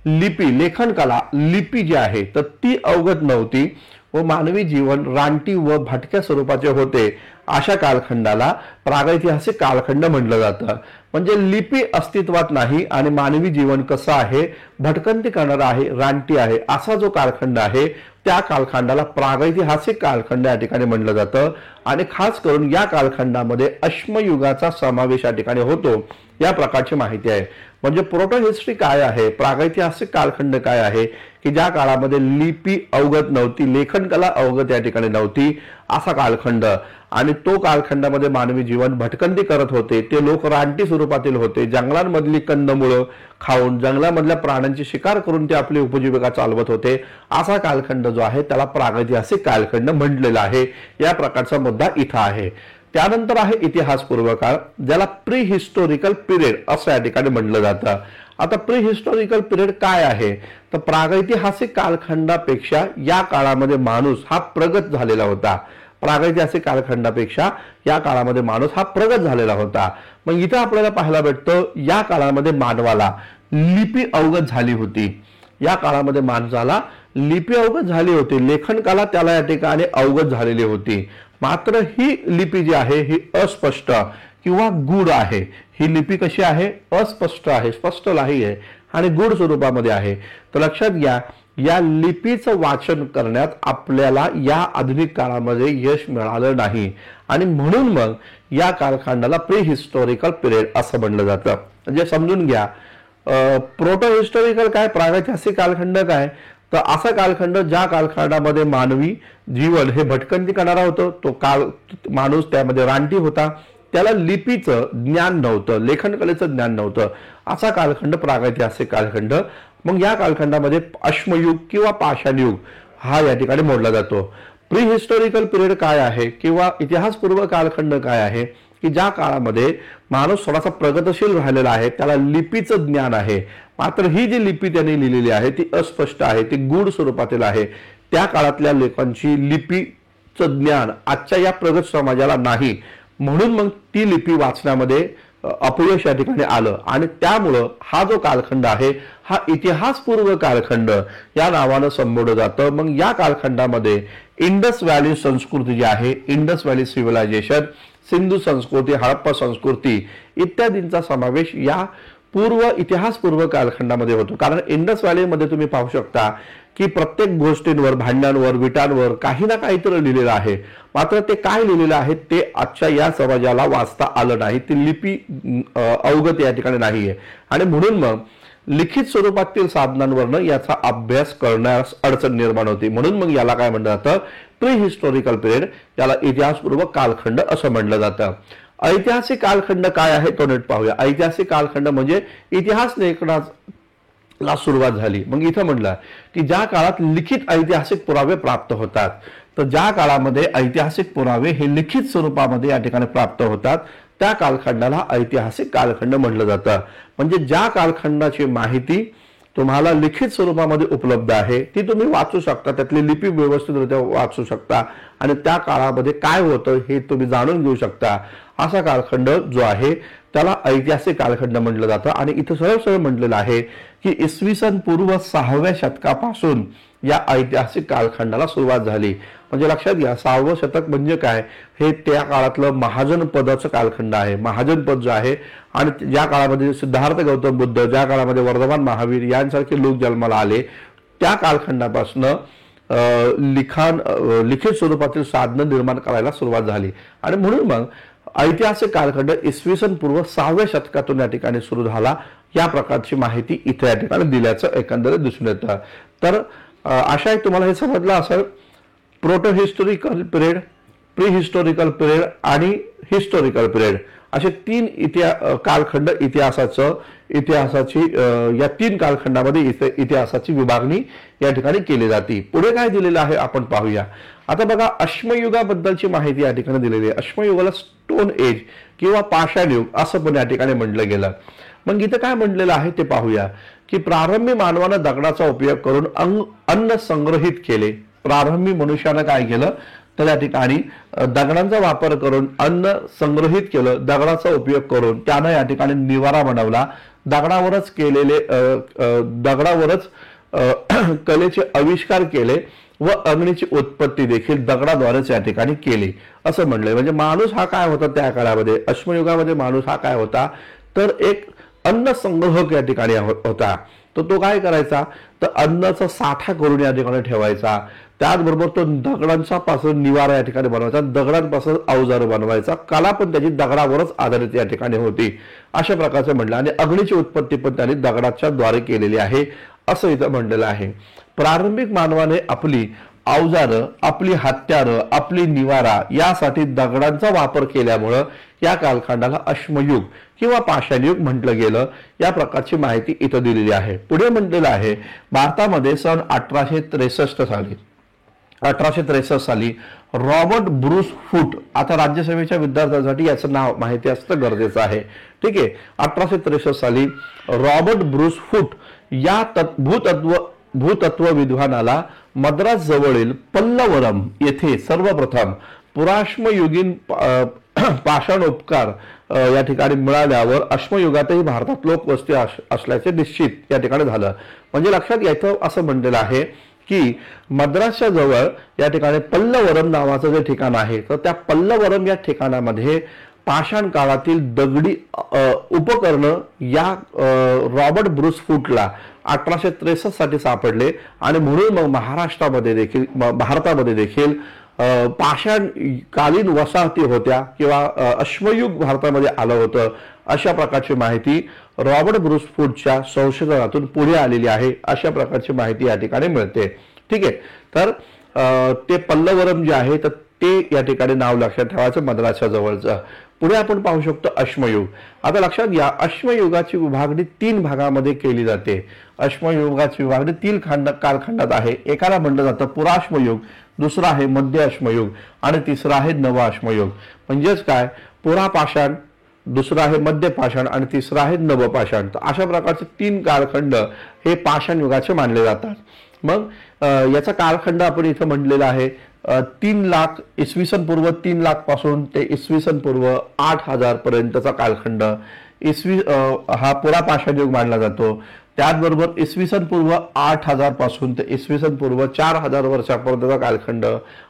[SPEAKER 1] लिपी लेखन कला लिपी जी आहे तर ती अवगत नव्हती व मानवी जीवन रानटी व भटक्या स्वरूपाचे होते, अशा कालखंडाला प्रागैतिहासिक कालखंड म्हटलं जातं. म्हणजे लिपी अस्तित्वात नाही आणि मानवी जीवन कसं आहे, भटकंती करणारं आहे, रानटी आहे, असा जो कालखंड आहे त्या कालखंडाला प्रागैतिहासिक कालखंड या ठिकाणी म्हटलं जातं. आणि खास करून या कालखंडामध्ये अश्मयुगाचा समावेश या ठिकाणी होतो, या प्रकारची माहिती आहे. म्हणजे प्रोटो हिस्ट्री काय आहे, प्रागैतिहासिक कालखंड काय आहे, की ज्या काळामध्ये लिपी अवगत नव्हती, लेखन कला अवगत या ठिकाणी नव्हती, असा कालखंड. आणि तो कालखंडामध्ये मानवी जीवन भटकंती करत होते, ते लोक रानटी स्वरूपातील होते, जंगलांमधली कंदमुळं खाऊन जंगलामधल्या प्राण्यांची शिकार करून ते आपली उपजीविका चालवत होते, असा कालखंड जो आहे त्याला प्रागैतिहासिक कालखंड म्हटलेला आहे. या प्रकारचा मुद्दा इथं आहे. त्यानंतर आहे इतिहासपूर्व काळ, ज्याला प्री हिस्टॉरिकल पिरियड असं या ठिकाणी म्हटलं जातं. आता प्री हिस्टॉरिकल पिरियड काय आहे, तर प्रागैतिहासिक कालखंडापेक्षा या काळामध्ये माणूस हा प्रगत झालेला होता. प्रागैतिहासिक कालखंडापेक्षा या काळामध्ये माणूस हा प्रगत झालेला होता. मग इथं आपल्याला पाहायला भेटतं, या काळामध्ये मानवाला लिपी अवगत झाली होती. या काळामध्ये माणसाला लिपी अवगत झाली होती, लेखन कला त्याला या ठिकाणी अवगत झालेली होती. मात्र ही लिपी जी आहे ही अस्पष्ट किंवा गूढ आहे. ही लिपी कशी आहे, अस्पष्ट आहे, स्पष्ट नाही आहे आणि गूढ स्वरूपामध्ये आहे. तर लक्षात घ्या, या लिपीचं वाचन करण्यात आपल्याला या आधुनिक काळामध्ये यश मिळालं नाही, आणि म्हणून मग या कालखंडाला प्री हिस्टॉरिकल पिरियड असं म्हणलं जातं. म्हणजे समजून घ्या, प्रोटो हिस्टॉरिकल काय, प्रागैतिहासिक कालखंड काय, तर असा कालखंड ज्या कालखंडामध्ये मानवी जीवन हे भटकंती करणारा होतं, तो काल माणूस त्यामध्ये रानटी होता, त्याला लिपीचं ज्ञान नव्हतं, लेखन कलेचं ज्ञान नव्हतं, असा कालखंड प्रागैतिहासिक कालखंड. मग या कालखंडामध्ये अश्मयुग किंवा पाषाणयुग हा या ठिकाणी मोडला जातो. प्री हिस्टॉरिकल पिरियड काय आहे किंवा इतिहासपूर्व कालखंड काय आहे, की ज्या काळामध्ये माणूस थोडासा प्रगतशील राहिलेला आहे, त्याला लिपीचं ज्ञान आहे, मात्र ही जी लिपी त्यांनी लिहिलेली आहे ती अस्पष्ट आहे, ती गूढ स्वरूपातील आहे. त्या काळातल्या लोकांची लिपीचं ज्ञान आजच्या या प्रगत समाजाला नाही, म्हणून मग ती लिपी वाचण्यामध्ये अपयश या ठिकाणी आलं, आणि त्यामुळं हा जो कालखंड आहे हा इतिहासपूर्व कालखंड या नावानं संबोधलं जातं. मग या कालखंडामध्ये इंडस व्हॅली संस्कृती जी आहे, इंडस व्हॅली सिव्हिलायझेशन, सिंधू संस्कृती, हडप्पा संस्कृती इत्यादींचा समावेश या इतिहासपूर्व कालखंडामध्ये होतो. कारण इंडस व्हॅलीमध्ये तुम्ही पाहू शकता की प्रत्येक गोष्टींवर, भांड्यांवर, विटांवर काही ना काहीतरी लिहिलेलं आहे, मात्र ते काय लिहिलेलं आहे ते आजच्या या समाजाला वाचता आलं नाही, ती लिपी अवगत या ठिकाणी नाहीये. आणि म्हणून मग लिखित स्वरूपातील साधनांवरनं याचा अभ्यास करण्यास अडचण निर्माण होती. म्हणून मग याला काय म्हणलं जातं, प्री हिस्टॉरिकल पिरियड, याला इतिहासपूर्व कालखंड असं म्हणलं जातं. ऐतिहासिक कालखंड काय आहे तो नीट पाहूया. ऐतिहासिक कालखंड म्हणजे इतिहास लेखनाला सुरुवात झाली. मग इथं म्हणलं की ज्या काळात लिखित ऐतिहासिक पुरावे प्राप्त होतात, तर ज्या काळामध्ये ऐतिहासिक पुरावे हे लिखित स्वरूपामध्ये या ठिकाणी प्राप्त होतात त्या कालखंडाला ऐतिहासिक कालखंड म्हटलं जातं. म्हणजे ज्या कालखंडाची माहिती तुम्हाला लिखित स्वरूपामध्ये उपलब्ध आहे ती तुम्ही वाचू शकता, त्यातली लिपी व्यवस्थितरित्या वाचू शकता आणि त्या काळामध्ये काय होतं हे तुम्ही जाणून घेऊ शकता, असा कालखंड जो आहे त्याला ऐतिहासिक कालखंड म्हटलं जातं. आणि इथं सरळ सरळ म्हटलेलं आहे की इसवी सन पूर्व 6व्या शतकापासून या ऐतिहासिक कालखंडाला सुरुवात झाली. म्हणजे लक्षात घ्या, 6वं शतक म्हणजे काय, हे त्या काळातलं महाजन पदाचं कालखंड आहे. महाजन पद जो आहे आणि ज्या काळामध्ये सिद्धार्थ गौतम बुद्ध, ज्या काळामध्ये वर्धमान महावीर यांसारखे लोक जन्माला आले, त्या कालखंडापासून लिखित स्वरूपातील साधनं निर्माण करायला सुरुवात झाली. आणि म्हणून मग ऐतिहासिक कालखंड इसवी सन पूर्व 6व्या शतकातून या ठिकाणी सुरू झाला. या प्रकारची माहिती इथे या ठिकाणी दिल्याचं एकंदरीत दिसून येतं. तर आशा आहे तुम्हाला हे समजलं असेल. Proto historical period, pre historical period आणि हिस्टॉरिकल पिरियड असे तीन कालखंड इतिहासाची या तीन कालखंडामध्ये इतिहासाची विभागणी या ठिकाणी केली जाते. पुढे काय दिलेलं आहे आपण पाहूया. आता बघा, अश्मयुगाबद्दलची माहिती या ठिकाणी दिलेली आहे. अश्मयुगाला स्टोन एज किंवा पाषाण युग असं पण या ठिकाणी म्हटलं गेलं. मग इथं काय म्हटलेलं आहे ते पाहूया की प्रारंभी मानवानं दगडाचा उपयोग करून अन्न संग्रहित केले. प्रारंभी मनुष्यानं काय केलं तर या ठिकाणी दगडांचा वापर करून अन्न संग्रहित केलं. दगडाचा उपयोग करून त्यानं या ठिकाणी निवारा बनवला. दगडावरच कलेचे आविष्कार केले व अग्नीची उत्पत्ती देखील दगडाद्वारेच या ठिकाणी केली असं म्हणलंय. म्हणजे माणूस हा काय होता त्या काळामध्ये, अश्मयुगामध्ये माणूस हा काय होता तर एक अन्न संग्रहक या ठिकाणी होता. तर तो काय करायचा तर अन्नाचा साठा करून या ठिकाणी ठेवायचा. त्याचबरोबर तो दगडांच्या पासून निवारा या ठिकाणी बनवायचा, दगडांपासून अवजार बनवायचा. कला पण त्याची दगडावरच आधारित या ठिकाणी होती अशा प्रकारचं म्हणलं. आणि अग्नीची उत्पत्ती पण त्यांनी दगडाच्या द्वारे केलेली आहे असं इथं म्हणलेलं आहे. प्रारंभिक मानवाने आपली अवजारं, आपली हत्यारं, आपली निवारा यासाठी दगडांचा वापर केल्यामुळं या कालखंडाला अश्मयुग किंवा पाषाणयुग म्हटलं गेलं. या प्रकारची माहिती इथं दिलेली आहे. पुढे म्हटलेलं आहे भारतामध्ये सन 1863 साली रॉबर्ट ब्रूस फूट, आता राज्यसभेच्या विद्यार्थ्यांसाठी याचं नाव माहिती असणं गरजेचं आहे. ठीक आहे. 1863 साली रॉबर्ट ब्रूस फूट या भूतत्व विद्वानाला मद्रास जवळील पल्लवरम येथे सर्वप्रथम पुराश्मयुगीन पाषाणोपकार या ठिकाणी मिळाल्यावर अश्मयुगातही भारतात लोकवस्ती असल्याचे निश्चित या ठिकाणी झालं. म्हणजे लक्षात घ्यायचं असं म्हणलेलं आहे की मद्रासच्या जवळ या ठिकाणी पल्लवरम नावाचं जे ठिकाण आहे तर त्या पल्लवरम या ठिकाणामध्ये पाषाण काळातील दगडी उपकरणं या रॉबर्ट ब्रूस फूटला 1863 साठी सापडले. आणि म्हणून मग भारतामध्ये देखील पाषाण कालीन वसाहती होत्या किंवा अश्मयुग भारतामध्ये आलं होतं अशा प्रकारची माहिती रॉबर्ट ब्रूस फूटच्या संशोधनातून पुढे आलेली आहे. अशा प्रकारची माहिती या ठिकाणी मिळते. ठीक आहे. तर ते पल्लवरम जे आहे तर ते या ठिकाणी नाव लक्षात ठेवायचं मद्रासच्या जवळचं. पुढे आपण पाहू शकतो अश्मयुग. आता लक्षात घ्या, अश्मयुगाची विभागणी 3 भागामध्ये केली जाते. अश्मयुगाची विभागणी 3 कालखंडात आहे. एकाला म्हटलं जातं पुराश्मयुग, दुसरा आहे मध्य अश्मयुग आणि तिसरा आहे नव अश्मयुग. म्हणजेच काय, पुरापाषाण, दुसरा आहे मध्य पाषाण आणि तिसरा आहे नवपाषाण. तर अशा प्रकारचे 3 कालखंड हे पाषाण युगाचे मानले जातात. मग याचा कालखंड आपण इथं म्हटलेला आहे 3 लाख, इसवी सन पूर्व 3 लाख पासून ते इसवी सन पूर्व 8000 पर्यंतचा कालखंड हा पुरापाषाण युग मानला जातो. त्याचबरोबर इसवी सन पूर्व 8000 पासून ते इसवी सन पूर्व 4000 वर्षापर्यंतचा कालखंड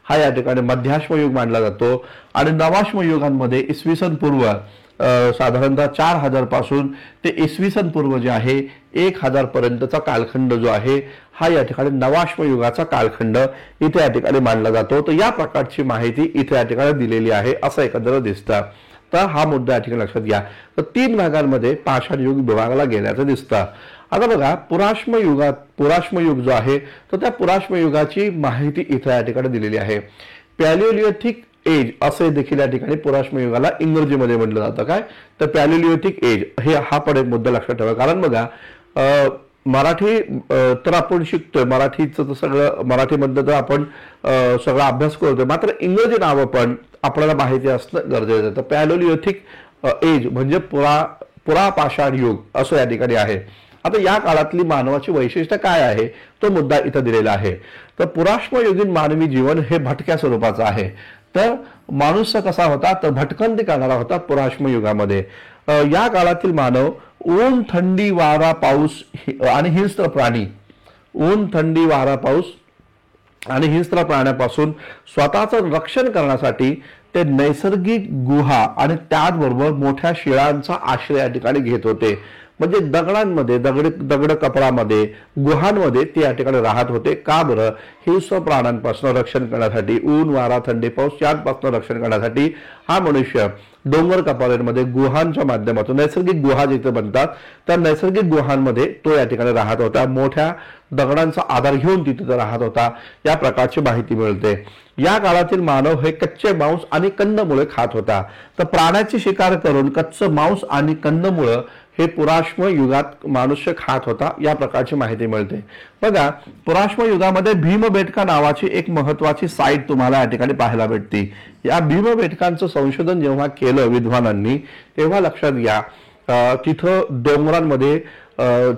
[SPEAKER 1] हा या ठिकाणी मध्याश्मयुग मानला जातो. आणि नवाश्मयुगांमध्ये इसवी सन पूर्व साधारणतः 4000 पासून ते इसवी सन पूर्व जे आहे 1000 पर्यंतचा कालखंड जो आहे हा या ठिकाणी नवाश्मयुगाचा कालखंड इथे या ठिकाणी मानला जातो. तर या प्रकारची माहिती इथे या ठिकाणी दिलेली आहे असं एकंदर दिसतं. तर हा मुद्दा या ठिकाणी लक्षात घ्या. तर 3 भागांमध्ये पाषाण युग विभागला गेल्याचं दिसतं. आता बघा, पुराश्म युग जो आहे तर त्या पुराश्म युगाची माहिती इथं या ठिकाणी दिलेली आहे. पॅलिओलिथिक एज असे देखील या ठिकाणी पुराश्म युगाला इंग्रजीमध्ये म्हटलं जातं. काय तर पॅलिओलिथिक एज हा पण एक मुद्दा लक्षात ठेवा. कारण बघा, मराठी तर आपण शिकतोय, मराठीचं सगळं मराठीमधलं तर आपण सगळा अभ्यास करतोय, मात्र इंग्रजी नावं पण आपल्याला माहिती असणं गरजेचं आहे. तर पॅलिओलिथिक एज म्हणजे पुरापाषाण युग असं या ठिकाणी आहे. आता या काळातली मानवाची वैशिष्ट्य काय आहे तो मुद्दा इथं दिलेला आहे. तर पुराश्मयुगीन मानवी जीवन हे भटक्या स्वरूपाचं आहे. तर माणूस कसा होता तर भटकंती करणारा होता पुराश्म युगामध्ये. या काळातील मानव ऊन, थंडी, वारा, पाऊस आणि हिंस्त्र प्राणी, ऊन, थंडी, वारा, पाऊस आणि हिंस्त्र प्राण्यापासून स्वतःचं रक्षण करण्यासाठी ते नैसर्गिक गुहा आणि त्याचबरोबर मोठ्या शिळांचा आश्रय या ठिकाणी घेत होते. म्हणजे दगडांमध्ये, दगड कपडामध्ये, गुहांमध्ये ते या ठिकाणी राहत होते. का बरं? हिंस्र प्राण्यांपासून रक्षण करण्यासाठी, ऊन, वारा, थंडी, पाऊस यापासून रक्षण करण्यासाठी हा मनुष्य डोंगर कपारींमध्ये गुहांच्या माध्यमातून, नैसर्गिक गुहा जिथे बनतात त्या नैसर्गिक गुहांमध्ये तो या ठिकाणी राहत होता. मोठ्या दगडांचा आधार घेऊन तिथे राहत होता, या प्रकारची माहिती मिळते. या काळातील मानव हे कच्चे मांस आणि कंदमुळे खात होता. तर प्राण्याची शिकार करून कच्चं मांस आणि कंदमुळं हे पुराश्म युगात मनुष्य खात होता, या प्रकारची माहिती मिळते. बघा, पुराश्म युगामध्ये भीमबेटका नावाची एक महत्वाची साईट तुम्हाला या ठिकाणी पाहायला भेटते. या भीमबेटकांचं संशोधन जेव्हा केलं विद्वानांनी, तेव्हा लक्षात घ्या तिथं डोंगरांमध्ये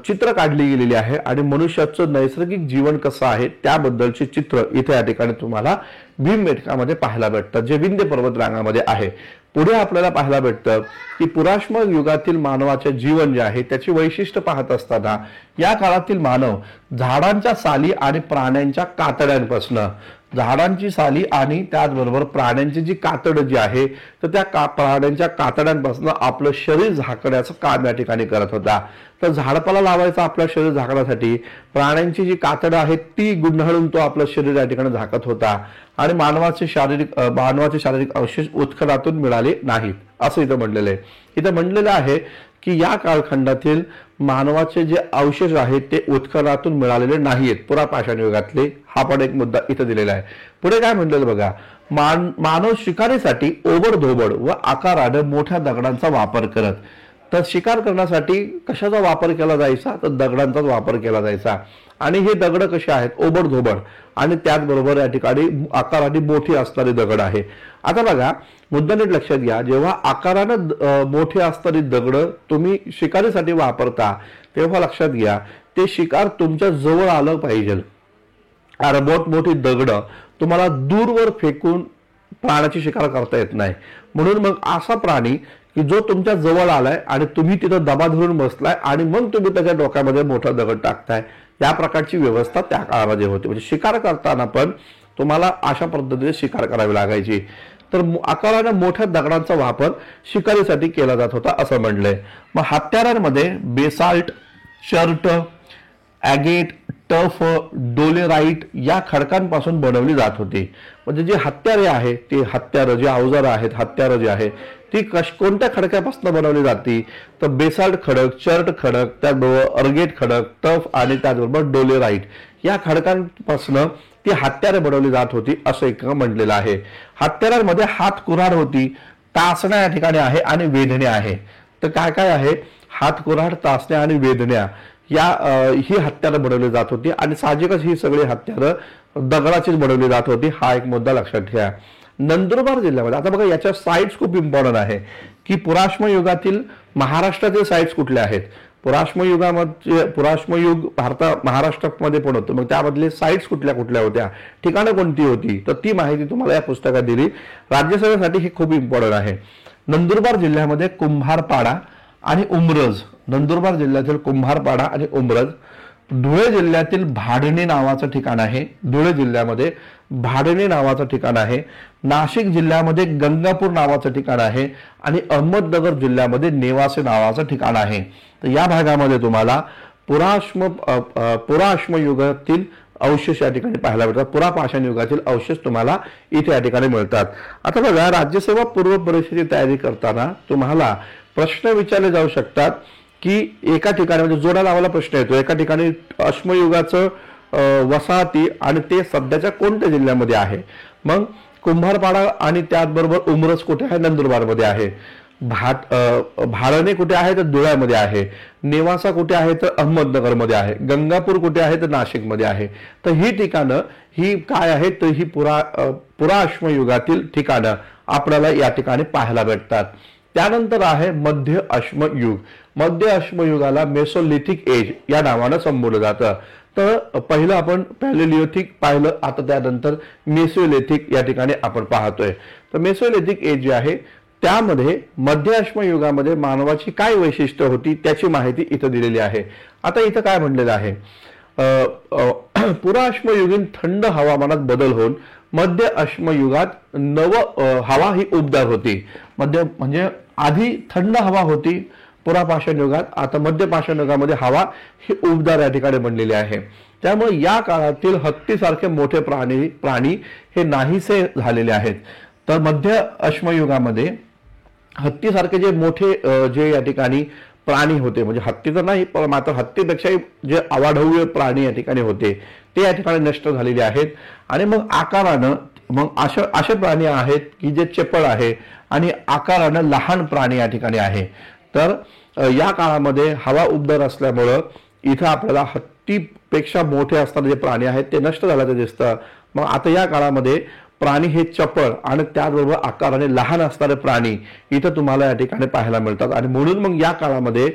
[SPEAKER 1] चित्र काढली गेलेली आहे आणि मनुष्याचं नैसर्गिक जीवन कसं आहे त्याबद्दलची चित्र इथे या ठिकाणी तुम्हाला भीमबेटकामध्ये पाहायला भेटतात, जे विंध्य पर्वतरांगामध्ये आहे. पुढे आपल्याला पाहायला भेटतं की पुराश्म युगातील मानवाचे जीवन जे आहे त्याची वैशिष्ट्य पाहत असताना या काळातील मानव झाडांच्या साली आणि प्राण्यांच्या कातड्यांपासून, झाडांची साली आणि त्याचबरोबर प्राण्यांची जी कातड जी आहे तर त्या प्राण्यांच्या कातड्यांपासून आपलं शरीर झाकण्याचं काम या ठिकाणी करत होता. तर झाडपाला लावायचं आपलं शरीर झाकण्यासाठी प्राण्यांची जी कातडं आहेत ती गुंडाळून तो आपलं शरीर या ठिकाणी झाकत होता. आणि मानवाचे शारीरिक अवशेष उत्खनातून मिळाले नाहीत असं इथं म्हटलेलं आहे. इथं म्हटलेलं आहे की या कालखंडातील मानवाचे जे अवशेष आहेत ते उत्खनातून मिळालेले नाहीत पुरापाषाण युगातले. हा पण एक मुद्दा इथं दिलेला आहे. पुढे काय म्हटलेलं बघा, मानव शिकारीसाठी ओबडधोबड व आकाराने मोठ्या दगडांचा वापर करत. तर शिकार करण्यासाठी कशाचा वापर केला जायचा तर दगडांचाच वापर केला जायचा. आणि हे दगड कसे आहेत? ओबडधोबड आणि त्याचबरोबर या ठिकाणी आकाराने मोठी असणारी दगड आहे. आता बघा, मुद्दा नीट लक्षात घ्या, जेव्हा आकारानं मोठी असणारी दगड तुम्ही शिकारीसाठी वापरता तेव्हा लक्षात घ्या ते शिकार तुमच्या जवळ आलं पाहिजे. अरे मोठी दगड तुम्हाला दूरवर फेकून प्राण्याची शिकार करता येत नाही. म्हणून मग असा प्राणी की जो तुमच्या जवळ आलाय आणि तुम्ही तिथं दबा धरून बसलाय आणि मग तुम्ही त्याच्या डोक्यामध्ये मोठा दगड टाकताय, या प्रकारची व्यवस्था त्या काळामध्ये होती. म्हणजे शिकार करताना पण तुम्हाला अशा पद्धतीने शिकार करावी लागायची. तर आकाराने मोठ्या दगडांचा वापर शिकारीसाठी केला जात होता असं म्हणलंय. मग हत्यारांमध्ये बेसाल्ट, चर्ट, ॲगेट, टफ, डोलेराईट या खडकांपासून बनवली जात होती. म्हणजे जे हत्यारे आहे ते हत्यारं, जे अवजारं आहेत, हत्यारं जी आहे ती कोणत्या खडकापासून बनवली जाते तर बेसाल्ट खडक, चर्ट खडक, त्याचबरोबर अर्गेट खडक, टफ आणि त्याचबरोबर डोलेराईट या खडकांपासून ती हत्यारे बनवली जात होती असं एक म्हटलेलं आहे. हत्यारांमध्ये हात कुऱ्हाड होती, तासण्या या ठिकाणी आहे आणि वेधण्या आहे. तर काय काय आहे? हात कुऱ्हाड, तासण्या आणि वेधण्या ही हत्यारं बनवली जात होती आणि साहजिकच ही सगळी हत्यारं दगडाचीच बनवली जात होती. हा एक मुद्दा लक्षात ठेवा. नंदुरबार जिल्ह्यामध्ये आता बघा याच्या साइट्स खूप इम्पॉर्टंट आहे की पुराश्म युगातील महाराष्ट्रातील साइट्स कुठल्या आहेत. पुराश्म युग महाराष्ट्रामध्ये पण होतं, मग त्यामधले साइट्स कुठल्या कुठल्या होत्या, ठिकाणं कोणती होती, तर ती माहिती तुम्हाला या पुस्तकात दिली. राज्यसभेसाठी हे खूप इम्पॉर्टंट आहे. नंदुरबार जिल्ह्यामध्ये कुंभारपाडा आणि उमरज, नंदुरबार जिल्ह्यातील कुंभारपाडा आणि उमरज. धुळे जिल्ह्यातील भाडणे नावाचं ठिकाण आहे, धुळे जिल्ह्यामध्ये भाडणे नावाचं ठिकाण आहे. नाशिक जिल्ह्यामध्ये गंगापूर नावाचं ठिकाण आहे आणि अहमदनगर जिल्ह्यामध्ये नेवासे नावाचं ठिकाण आहे. तर या भागामध्ये तुम्हाला पुराश्म युगातील अवशेष या ठिकाणी पाहायला मिळतात. पुरापाषाण युगातील अवशेष तुम्हाला इथे या ठिकाणी मिळतात. आता बघा, राज्यसेवा पूर्व परीक्षेची तयारी करताना तुम्हाला प्रश्न विचारले जाऊ शकतात की एका ठिकाणी म्हणजे जोडा लावायला प्रश्न येतो, एका ठिकाणी अश्मयुगाचं वसाहती आणि ते सध्याच्या कोणत्या जिल्ह्यामध्ये आहे. मग कुंभारपाडा आणि त्याचबरोबर उमरस कुठे आहे, नंदुरबारमध्ये आहे. भाडणे कुठे आहे तर धुळ्यामध्ये आहे. नेवासा कुठे आहे तर अहमदनगरमध्ये आहे. गंगापूर कुठे आहे तर नाशिकमध्ये आहे. तर ही ठिकाणं ही काय आहेत तर ही पुरा अश्मयुगातील ठिकाणं आपल्याला या ठिकाणी पाहायला भेटतात. त्यानंतर आहे मध्य अश्मयुग. मध्य अश्मयुगाला मेसोलिथिक एज या नावानं संबोधलं जातं. तर पहिलं आपण पॅलेलिओथिक पाहिलं, आता त्यानंतर मेसोलिथिक या ठिकाणी आपण पाहतोय. तर मेसोलिथिक एज जे आहे त्यामध्ये मध्य अश्मयुगामध्ये मानवाची काय वैशिष्ट्य होती त्याची माहिती इथं दिलेली आहे. आता इथं काय म्हणलेलं आहे, पुरा अश्मयुगीन थंड हवामानात बदल होऊन मध्य अश्मयुगात हवा ही उबदार होती. मध्य म्हणजे आधी थंड हवा होती पुरा पाषाण युगात, आता मध्य पाषाण युगामध्ये हवा ही उबदार या ठिकाणी बनलेली आहे. त्यामुळे या काळातील हत्तीसारखे मोठे प्राणी हे नाहीसे झालेले आहेत. तर मध्य अश्मयुगामध्ये हत्तीसारखे जे मोठे जे या ठिकाणी प्राणी होते, म्हणजे हत्ती तर नाही पण मात्र हत्तीपेक्षाही जे अवाढव्य प्राणी या ठिकाणी होते ते या ठिकाणी नष्ट झालेले आहेत. आणि मग आकारानं मग असे प्राणी आहेत की जे चपळ आहे आणि आकारानं लहान प्राणी या ठिकाणी आहे. तर या काळामध्ये हवा उबदार असल्यामुळं इथं आपल्याला हत्तीपेक्षा मोठे असणारे जे प्राणी आहेत ते नष्ट झाल्याचं दिसतं. मग आता या काळामध्ये प्राणी हे चपळ आणि त्याचबरोबर आकाराने लहान असणारे प्राणी इथं तुम्हाला या ठिकाणी पाहायला मिळतात. आणि म्हणून मग या काळामध्ये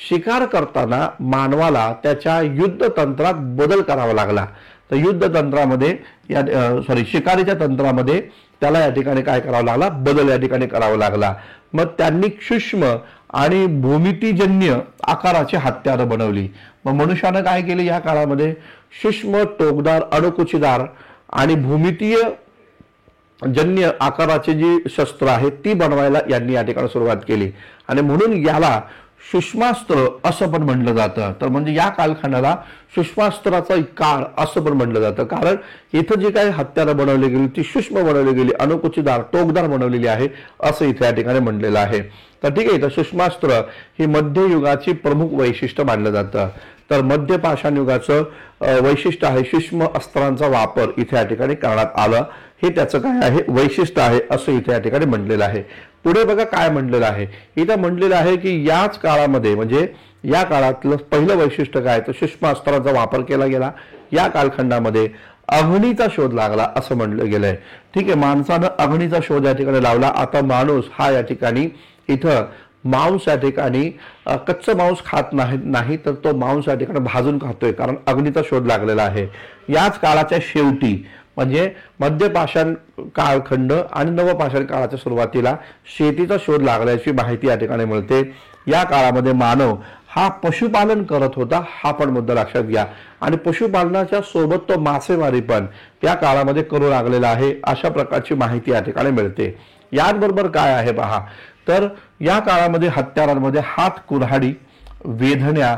[SPEAKER 1] शिकार करताना मानवाला त्याच्या युद्ध तंत्रात बदल करावा लागला. तर युद्ध तंत्रामध्ये शिकारीच्या तंत्रामध्ये त्याला या ठिकाणी काय करावं लागला, बदल या ठिकाणी करावा लागला. मग त्यांनी सूक्ष्म आणि भूमितीजन्य आकाराची हत्यारं बनवली. मग मनुष्यानं काय केले या काळामध्ये, सूक्ष्म टोकदार अणुकुचीदार आणि भूमितीय जन्य आकाराची जी शस्त्र आहेत ती बनवायला यांनी या ठिकाणी सुरुवात केली. आणि म्हणून याला सूक्ष्मास्त्र असं पण म्हटलं जातं. तर म्हणजे या कालखंडाला सूक्ष्मास्त्राचा काळ असं पण म्हटलं जातं, कारण इथं जी काही हत्यारं बनवली गेली ती सूक्ष्म बनवली गेली, अणुकुचीदार टोकदार बनवलेली आहे असं इथे या ठिकाणी म्हटलेलं आहे. तर ठीक आहे, तर सूक्ष्मास्त्र ही मध्ययुगाची प्रमुख वैशिष्ट्य मानलं जातं. तर मध्य पाषाण युगाचं वैशिष्ट्य आहे सूक्ष्म अस्त्रांचा वापर इथे या ठिकाणी करण्यात आलं, हे त्याचं काय आहे वैशिष्ट्य आहे असं इथे या ठिकाणी म्हटलेलं आहे. पुढे बघा काय म्हटलेलं आहे, इथं म्हटलेलं आहे की याच काळामध्ये म्हणजे या काळातलं पहिलं वैशिष्ट्य काय तर सूक्ष्म अस्त्रांचा वापर केला गेला. या कालखंडामध्ये अग्नीचा शोध लागला असं म्हटलं गेलंय. ठीक आहे, माणसानं अग्नीचा शोध या ठिकाणी लावला. आता माणूस हा या ठिकाणी इथं मांस या ठिकाणी कच्चं मांस खात नाही तर तो मांस या ठिकाणी भाजून खातोय, कारण अग्नीचा शोध लागलेला आहे. याच काळाच्या शेवटी म्हणजे मध्य पाषाण कालखंड आणि नवपाषाण काळाच्या सुरुवातीला शेतीचा शोध लागल्याची माहिती या ठिकाणी मिळते. या काळामध्ये मानव हा पशुपालन करत होता, हा पण मुद्दा लक्षात घ्या. आणि पशुपालनाच्या सोबत तो मासेमारी पण त्या काळामध्ये करू लागलेला आहे, अशा प्रकारची माहिती या ठिकाणी मिळते. याचबरोबर काय आहे पहा, तर या काळामध्ये हत्यारांमध्ये हात कुऱ्हाडी, वेधण्या,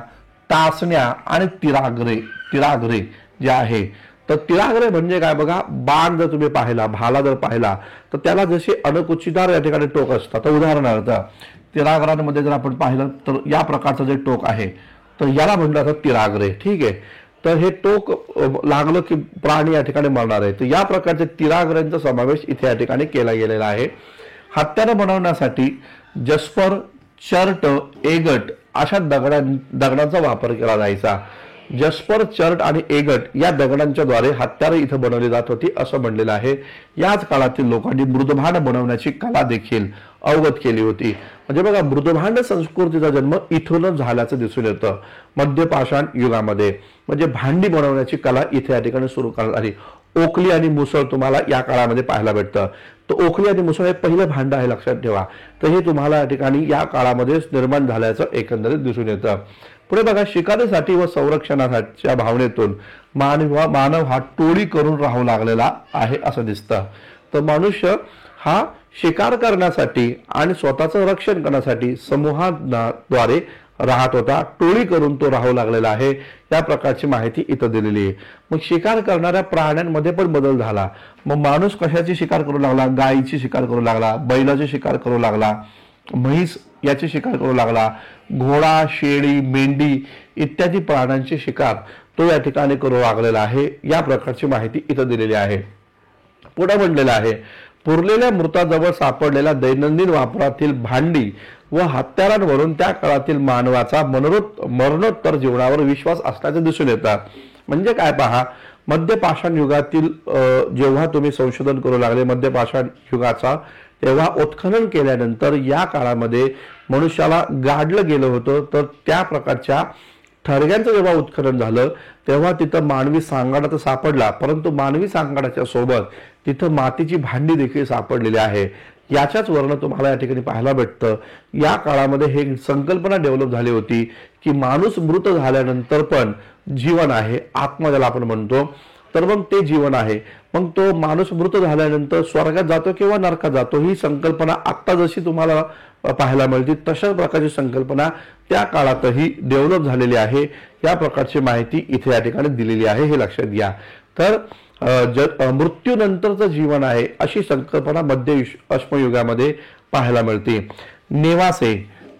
[SPEAKER 1] टाचण्या आणि तिरागरे जे आहे. तर तिरागरे म्हणजे काय बघा, बाण जर तुम्ही पाहिला, भाला जर पाहिला तर त्याला जसे अणकुचीदार या ठिकाणी टोक असतात. तर उदाहरणार्थ तिरागरांमध्ये जर आपण पाहिलं तर या प्रकारचं जे टोक आहे तर याला म्हटलं जातं तिरागरे. ठीक आहे, तर हे टोक लागलं की प्राणी या ठिकाणी मरणार आहे. तर या प्रकारचे तिरागऱ्यांचा समावेश इथे या ठिकाणी केला गेलेला आहे. हत्यारं बनवण्यासाठी जस्पर, चर्ट, एगट अशा दगडांचा वापर केला जायचा. जस्पर, चर्ट आणि एगट या दगडांच्या द्वारे हत्यारे इथं बनवली जात होती असं म्हणलेलं आहे. याच काळातील लोकांनी मृदभांड बनवण्याची कला देखील अवगत केली होती. म्हणजे बघा, मृदभांड संस्कृतीचा जन्म इथूनच झाल्याचं दिसून येतं मध्य पाषाण युगामध्ये. म्हणजे भांडी बनवण्याची कला इथे या ठिकाणी सुरू करण्यात आली. ओखली आणि मुसळ तुम्हाला या काळामध्ये पाहायला भेटतं. तर ओखली आणि मुसळ हे पहिलं भांड आहे, लक्षात ठेवा. तर हे तुम्हाला या ठिकाणी या काळामध्ये निर्माण झाल्याचं एकंदरीत दिसून येतं. पुढे बघा, शिकारीसाठी व संरक्षणाच्या भावनेतून मानव हा टोळी करून राहू लागलेला आहे असं दिसतं. तर मनुष्य हा शिकार करण्यासाठी आणि स्वतःचं रक्षण करण्यासाठी समूहाद्वारे राहत होता, टोळी करून तो राहू लागलेला आहे. या प्रकारची माहिती इथं दिलेली आहे. मग शिकार करणाऱ्या प्राण्यांमध्ये पण बदल झाला. मग माणूस कशाची शिकार करू लागला, गायीची शिकार करू लागला, बैलाची शिकार करू लागला, म्हैस याची शिकार करू लागला. घोडा, शेळी, मेंढी इत्यादी प्राण्यांची शिकार तो या ठिकाणी करू लागलेला आहे. या प्रकारची माहिती इथं दिलेली आहे. पुढे म्हणलेलं आहे, पुरलेल्या मृताजवळ सापडलेल्या दैनंदिन वापरातील भांडी व हत्यारांवरून त्या काळातील मानवाचा मरणोत्तर जीवनावर विश्वास असल्याचे दिसून येतात. म्हणजे काय पहा, मध्य पाषाण युगातील जेव्हा तुम्ही संशोधन करू लागले मध्य पाषाण युगाचा, तेव्हा उत्खनन केल्यानंतर या काळामध्ये मनुष्याला गाडलं गेलं होतं. तर त्या प्रकारच्या थडग्यांचं जेव्हा उत्खनन झालं तेव्हा तिथं मानवी सांगाडा तर सापडला, परंतु मानवी सांगाडाच्या सोबत तिथं मातीची भांडी देखील सापडलेली आहे. याच्याच वर्ण तुम्हाला या ठिकाणी पाहायला भेटतं. या काळामध्ये हे संकल्पना डेव्हलप झाली होती की माणूस मृत झाल्यानंतर पण जीवन आहे, आत्मा ज्याला आपण म्हणतो, तर मग ते जीवन आहे. मग तो माणूस मृत झाल्यानंतर स्वर्गात जातो किंवा नरकात जातो, ही संकल्पना आत्ता जशी तुम्हाला पाहायला मिळते तशाच प्रकारची संकल्पना त्या काळातही डेव्हलप झालेली आहे. या प्रकारची माहिती इथे या ठिकाणी दिलेली आहे, हे लक्षात घ्या. तर मृत्यूनंतरचं जीवन आहे अशी संकल्पना मध्य अश्मयुगामध्ये पाहायला मिळते. नेवासे,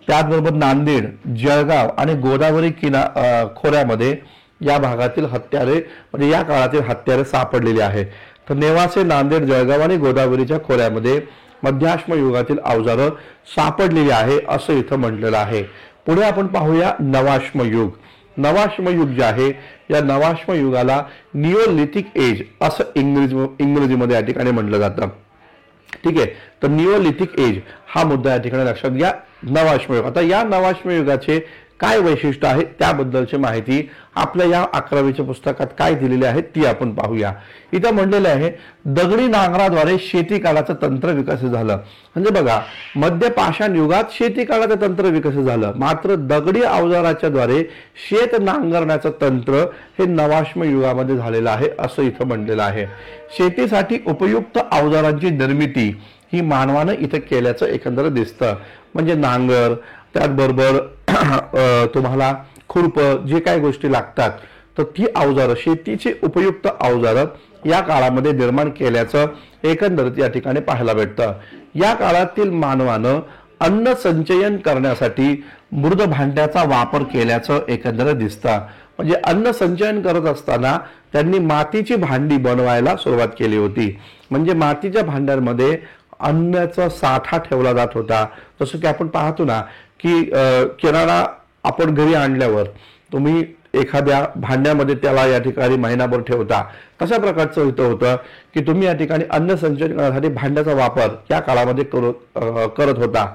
[SPEAKER 1] त्याचबरोबर नांदेड, जळगाव आणि गोदावरी खोऱ्यामध्ये या भागातील हत्यारे म्हणजे या काळातील हत्यारे सापडलेली आहे. तर नेवासे, नांदेड, जळगाव आणि गोदावरीच्या खोऱ्यामध्ये मध्याश्म युगातील अवजारं सापडलेली आहे असं इथं म्हटलेलं आहे. पुढे आपण पाहूया नवाश्म युग. नवाश्म युग जे आहे, या नवाश्म युगाला निओलिथिक एज असं इंग्रजीमध्ये या ठिकाणी म्हटलं जातं. ठीक आहे, तर निओलिथिक एज हा मुद्दा या ठिकाणी लक्षात घ्या. नवाश्म युग, आता या नवाश्म युगाचे काय वैशिष्ट्य आहे त्याबद्दलची माहिती आपल्या या 11वीच्या पुस्तकात काय दिलेली आहे ती आपण पाहूया. इथं म्हणलेलं आहे, दगडी नांगराद्वारे शेती काळाचं तंत्र विकसित झालं. म्हणजे बघा, मध्य पाषाण युगात शेती काळाचं तंत्र विकसित झालं, मात्र दगडी अवजाराच्या द्वारे शेत नांगरण्याचं तंत्र हे नवाश्म युगामध्ये झालेलं आहे असं इथं म्हणलेलं आहे. शेतीसाठी उपयुक्त अवजारांची निर्मिती ही मानवानं इथं केल्याचं एकंदर दिसतं. म्हणजे नांगर, त्याचबरोबर तुम्हाला खुरप, जे काही गोष्टी लागतात तर ती अवजारं, शेतीची उपयुक्त अवजारं या काळामध्ये निर्माण केल्याचं एकंदरीत या ठिकाणी पाहायला भेटतं. या काळातील मानवानं अन्न संचयन करण्यासाठी मृद भांड्याचा वापर केल्याचं एकंदरीत दिसतं. म्हणजे अन्न संचयन करत असताना त्यांनी मातीची भांडी बनवायला सुरुवात केली होती. म्हणजे मातीच्या भांड्यांमध्ये अन्नाचा साठा ठेवला जात होता. जसं की आपण पाहतो ना की किराणा आपण घरी आणल्यावर तुम्ही एखाद्या भांड्यामध्ये त्याला या ठिकाणी महिनाभर ठेवता, तशा प्रकारचं इथं होतं की तुम्ही या ठिकाणी अन्न संचयन करण्यासाठी भांड्याचा वापर या काळामध्ये करत होता.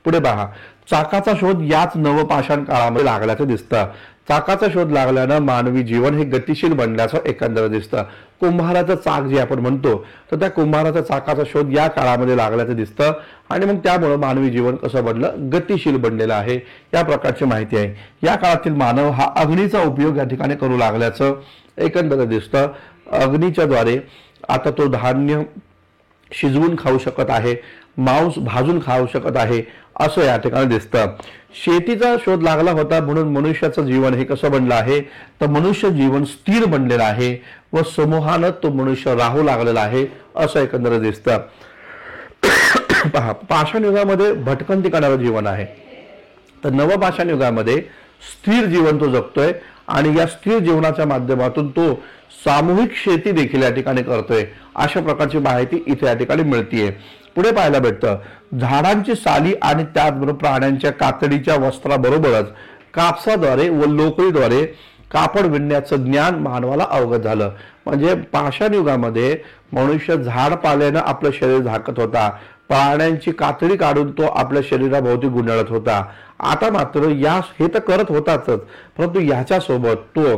[SPEAKER 1] पुढे पहा, चाकाचा शोध याच नवपाषाण काळामध्ये लागल्याचं दिसतं. चाकाचा शोध लागल्यानं मानवी जीवन हे गतिशील बनल्याचं एकंदर दिसतं. कुंभाराचं चाक जे आपण म्हणतो, तर त्या कुंभाराचा चाकाचा शोध या काळामध्ये लागल्याचं दिसतं आणि मग त्यामुळे मानवी जीवन कसं बनलं, गतिशील बनलेलं आहे. या प्रकारची माहिती आहे. या काळातील मानव हा अग्नीचा उपयोग या ठिकाणी करू लागल्याचं एकंदर दिसतं. अग्नीच्या द्वारे आता तो धान्य शिजवून खाऊ शकत आहे, मांस भाजून खाऊ शकत आहे असं या ठिकाणी दिसतं. शेतीचा शोध लागला होता म्हणून मनुष्याचं जीवन हे कसं बनलं आहे, तर मनुष्य जीवन स्थिर बनलेलं आहे व समूहानं तो मनुष्य राहू लागलेला आहे असं एकंदर दिसतं. पहा, पाषाण युगामध्ये भटकंती करणारं जीवन आहे, तर नवपाषाण युगामध्ये स्थिर जीवन तो जगतोय आणि या स्थिर जीवनाच्या माध्यमातून तो सामूहिक शेती देखील या ठिकाणी करतोय. अशा प्रकारची माहिती इथे या ठिकाणी मिळतीये. पुढे पाहायला भेटतं, झाडांची साली आणि त्याचबरोबर प्राण्यांच्या कातडीच्या वस्त्राबरोबरच कापसाद्वारे व लोकरीद्वारे कापड विणण्याचं ज्ञान मानवाला अवगत झालं. म्हणजे पाषाण युगामध्ये मनुष्य झाड पाल्यानं आपलं शरीर झाकत होता, प्राण्यांची कातडी काढून तो आपल्या शरीराभोवती गुंडाळत होता. आता मात्र हे तर करत होताच, परंतु याच्यासोबत तो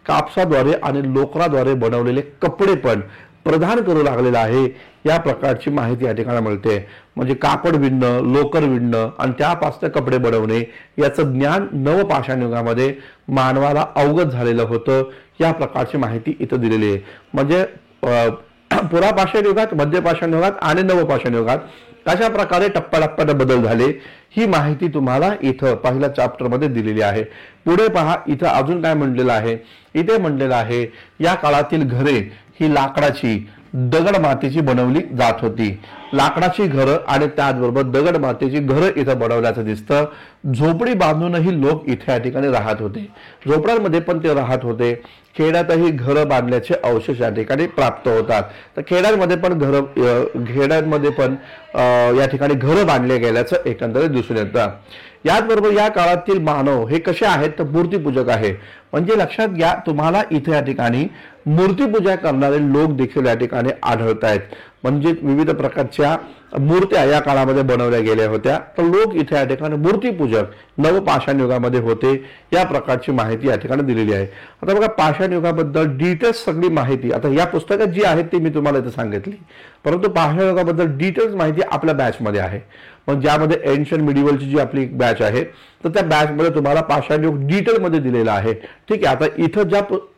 [SPEAKER 1] कापसाद्वारे आणि लोकराद्वारे बनवलेले कपडे पण प्रदान करू लागलेला आहे. या प्रकारची माहिती या ठिकाणी मिळते. म्हणजे कापड विणणं, लोकर विणणं आणि त्यापासून कपडे बनवणे याचं ज्ञान नवपाषाण युगामध्ये मानवाला अवगत झालेलं होतं. या प्रकारची माहिती इथं दिलेली आहे. म्हणजे पुरापाषाण युगात, मध्यपाषाण युगात आणि नवपाषाण युगात कशा प्रकारे टप्प्याटप्प्याने बदल झाले ही माहिती तुम्हाला इथं पहिल्या चॅप्टर मध्ये दिलेली आहे. पुढे पहा, इथं अजून काय म्हणलेलं आहे. इथे म्हणलेलं आहे, या काळातील घरे ही लाकडाची दगड मातीची बनवली जात होती. लाकडाची घरं आणि त्याचबरोबर दगड मातीची घरं इथं बनवल्याचं दिसतं. झोपडी बांधूनही लोक इथे या ठिकाणी राहत होते. झोपड्यांमध्ये पण ते राहत होते. खेड्यातही घरं बांधल्याचे अवशेष या ठिकाणी प्राप्त होतात. तर खेड्यांमध्ये पण या ठिकाणी घरं बांधले गेल्याचं एकंदरीत दिसून येतं. याचबरोबर या काळातील मानव हे कसे आहेत तर मूर्तीपूजक आहे. म्हणजे लक्षात घ्या, तुम्हाला इथे या ठिकाणी मूर्तीपूजा करणारे लोक देखील या ठिकाणी आढळत आहेत. म्हणजे विविध प्रकारच्या मूर्त्या या काळामध्ये बनवल्या गेल्या होत्या. तर लोक इथे या ठिकाणी मूर्तीपूजक नवपाषाण युगामध्ये होते, या प्रकारची माहिती या ठिकाणी दिलेली आहे. आता बघा, पाषाण युगाबद्दल डिटेल्स सगळी माहिती आता या पुस्तकात जी आहे ती मी तुम्हाला इथे सांगितली, परंतु पाषाण युगाबद्दल डिटेल्स माहिती आपल्या बॅचमध्ये आहे. मग ज्यामध्ये एन्शियंट मिडिवलची जी आपली बॅच आहे, तर त्या बॅचमध्ये तुम्हाला पाषाण युग डिटेलमध्ये दिलेला आहे. ठीक आहे. आता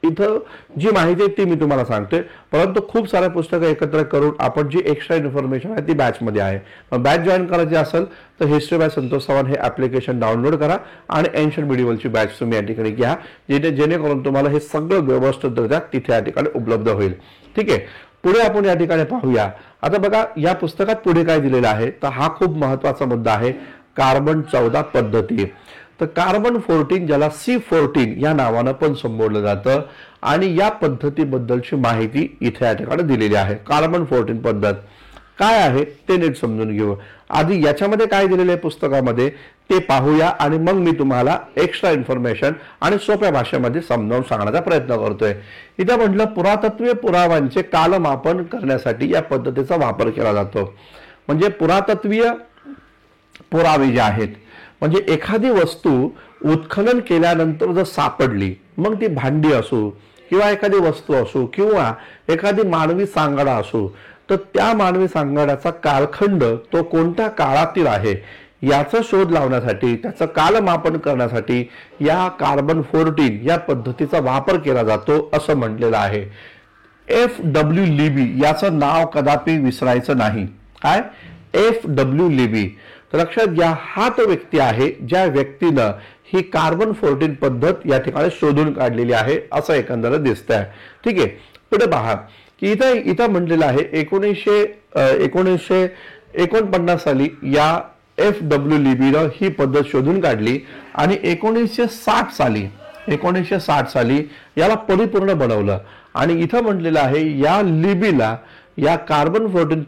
[SPEAKER 1] इथं जी माहिती आहे ती मी तुम्हाला सांगतोय, परंतु खूप साऱ्या पुस्तकं एकत्र करून आपण जी एक्स्ट्रा इन्फॉर्मेशन आहे ती बॅचमध्ये आहे. मग बॅच जॉईन करायची असेल तर हिस्ट्री बाय संतोष चव्हाण हे ऍप्लिकेशन डाउनलोड करा आणि एन्शियंट मिडिवलची बॅच तुम्ही या ठिकाणी घ्या, जेणेकरून तुम्हाला हे सगळं व्यवस्थितरित्या तिथे या ठिकाणी उपलब्ध होईल. ठीक आहे. पुढे आपण या ठिकाणी पाहूया. आता बघा, या पुस्तकात पुढे काय दिलेलं आहे तर हा खूप महत्वाचा मुद्दा आहे, कार्बन 14 पद्धती. तर कार्बन 14 ज्याला C14 या नावानं पण संबोधलं जातं आणि या पद्धतीबद्दलची माहिती इथे या ठिकाणी दिलेली आहे. कार्बन 14 पद्धत काय आहे ते नीट समजून घेऊ. आधी याच्यामध्ये काय दिलेलं आहे पुस्तकामध्ये ते पाहूया आणि मग मी तुम्हाला एक्स्ट्रा इन्फॉर्मेशन आणि सोप्या भाषेमध्ये समजावून सांगण्याचा प्रयत्न करतोय. इथं म्हटलं, पुरातत्वीय पुराव्यांचे कालमापन करण्यासाठी या पद्धतीचा वापर केला जातो. म्हणजे पुरातत्वीय पुरावे जे आहेत, म्हणजे एखादी वस्तू उत्खनन केल्यानंतर जर सापडली, मग ती भांडी असो किंवा एखादी वस्तू असो किंवा एखादी मानवी सांगाडा असो, तर त्या मानवी सांगाड्याचा कालखंड तो कोणत्या काळातील आहे याचा शोध लावण्यासाठी, त्याचं कालमापन करण्यासाठी या कार्बन 14 या पद्धतीचा वापर केला जातो असं म्हटलेलं आहे. FW लिबी याचं नाव कदापि विसरायचं नाही. काय? FW Libby. तर लक्षात घ्या, हा तो व्यक्ती आहे ज्या व्यक्तीनं ही कार्बन 14 पद्धत या ठिकाणी शोधून काढलेली आहे असं एकंदरीत दिसतंय. ठीक आहे. पुढे पहा की इथं म्हटलेलं आहे 1949 साली या FW लिबीनं ही पद्धत शोधून काढली आणि 1960 साली याला परिपूर्ण बनवलं. आणि इथं म्हटलेलं आहे या लिबीला या कार्बन 14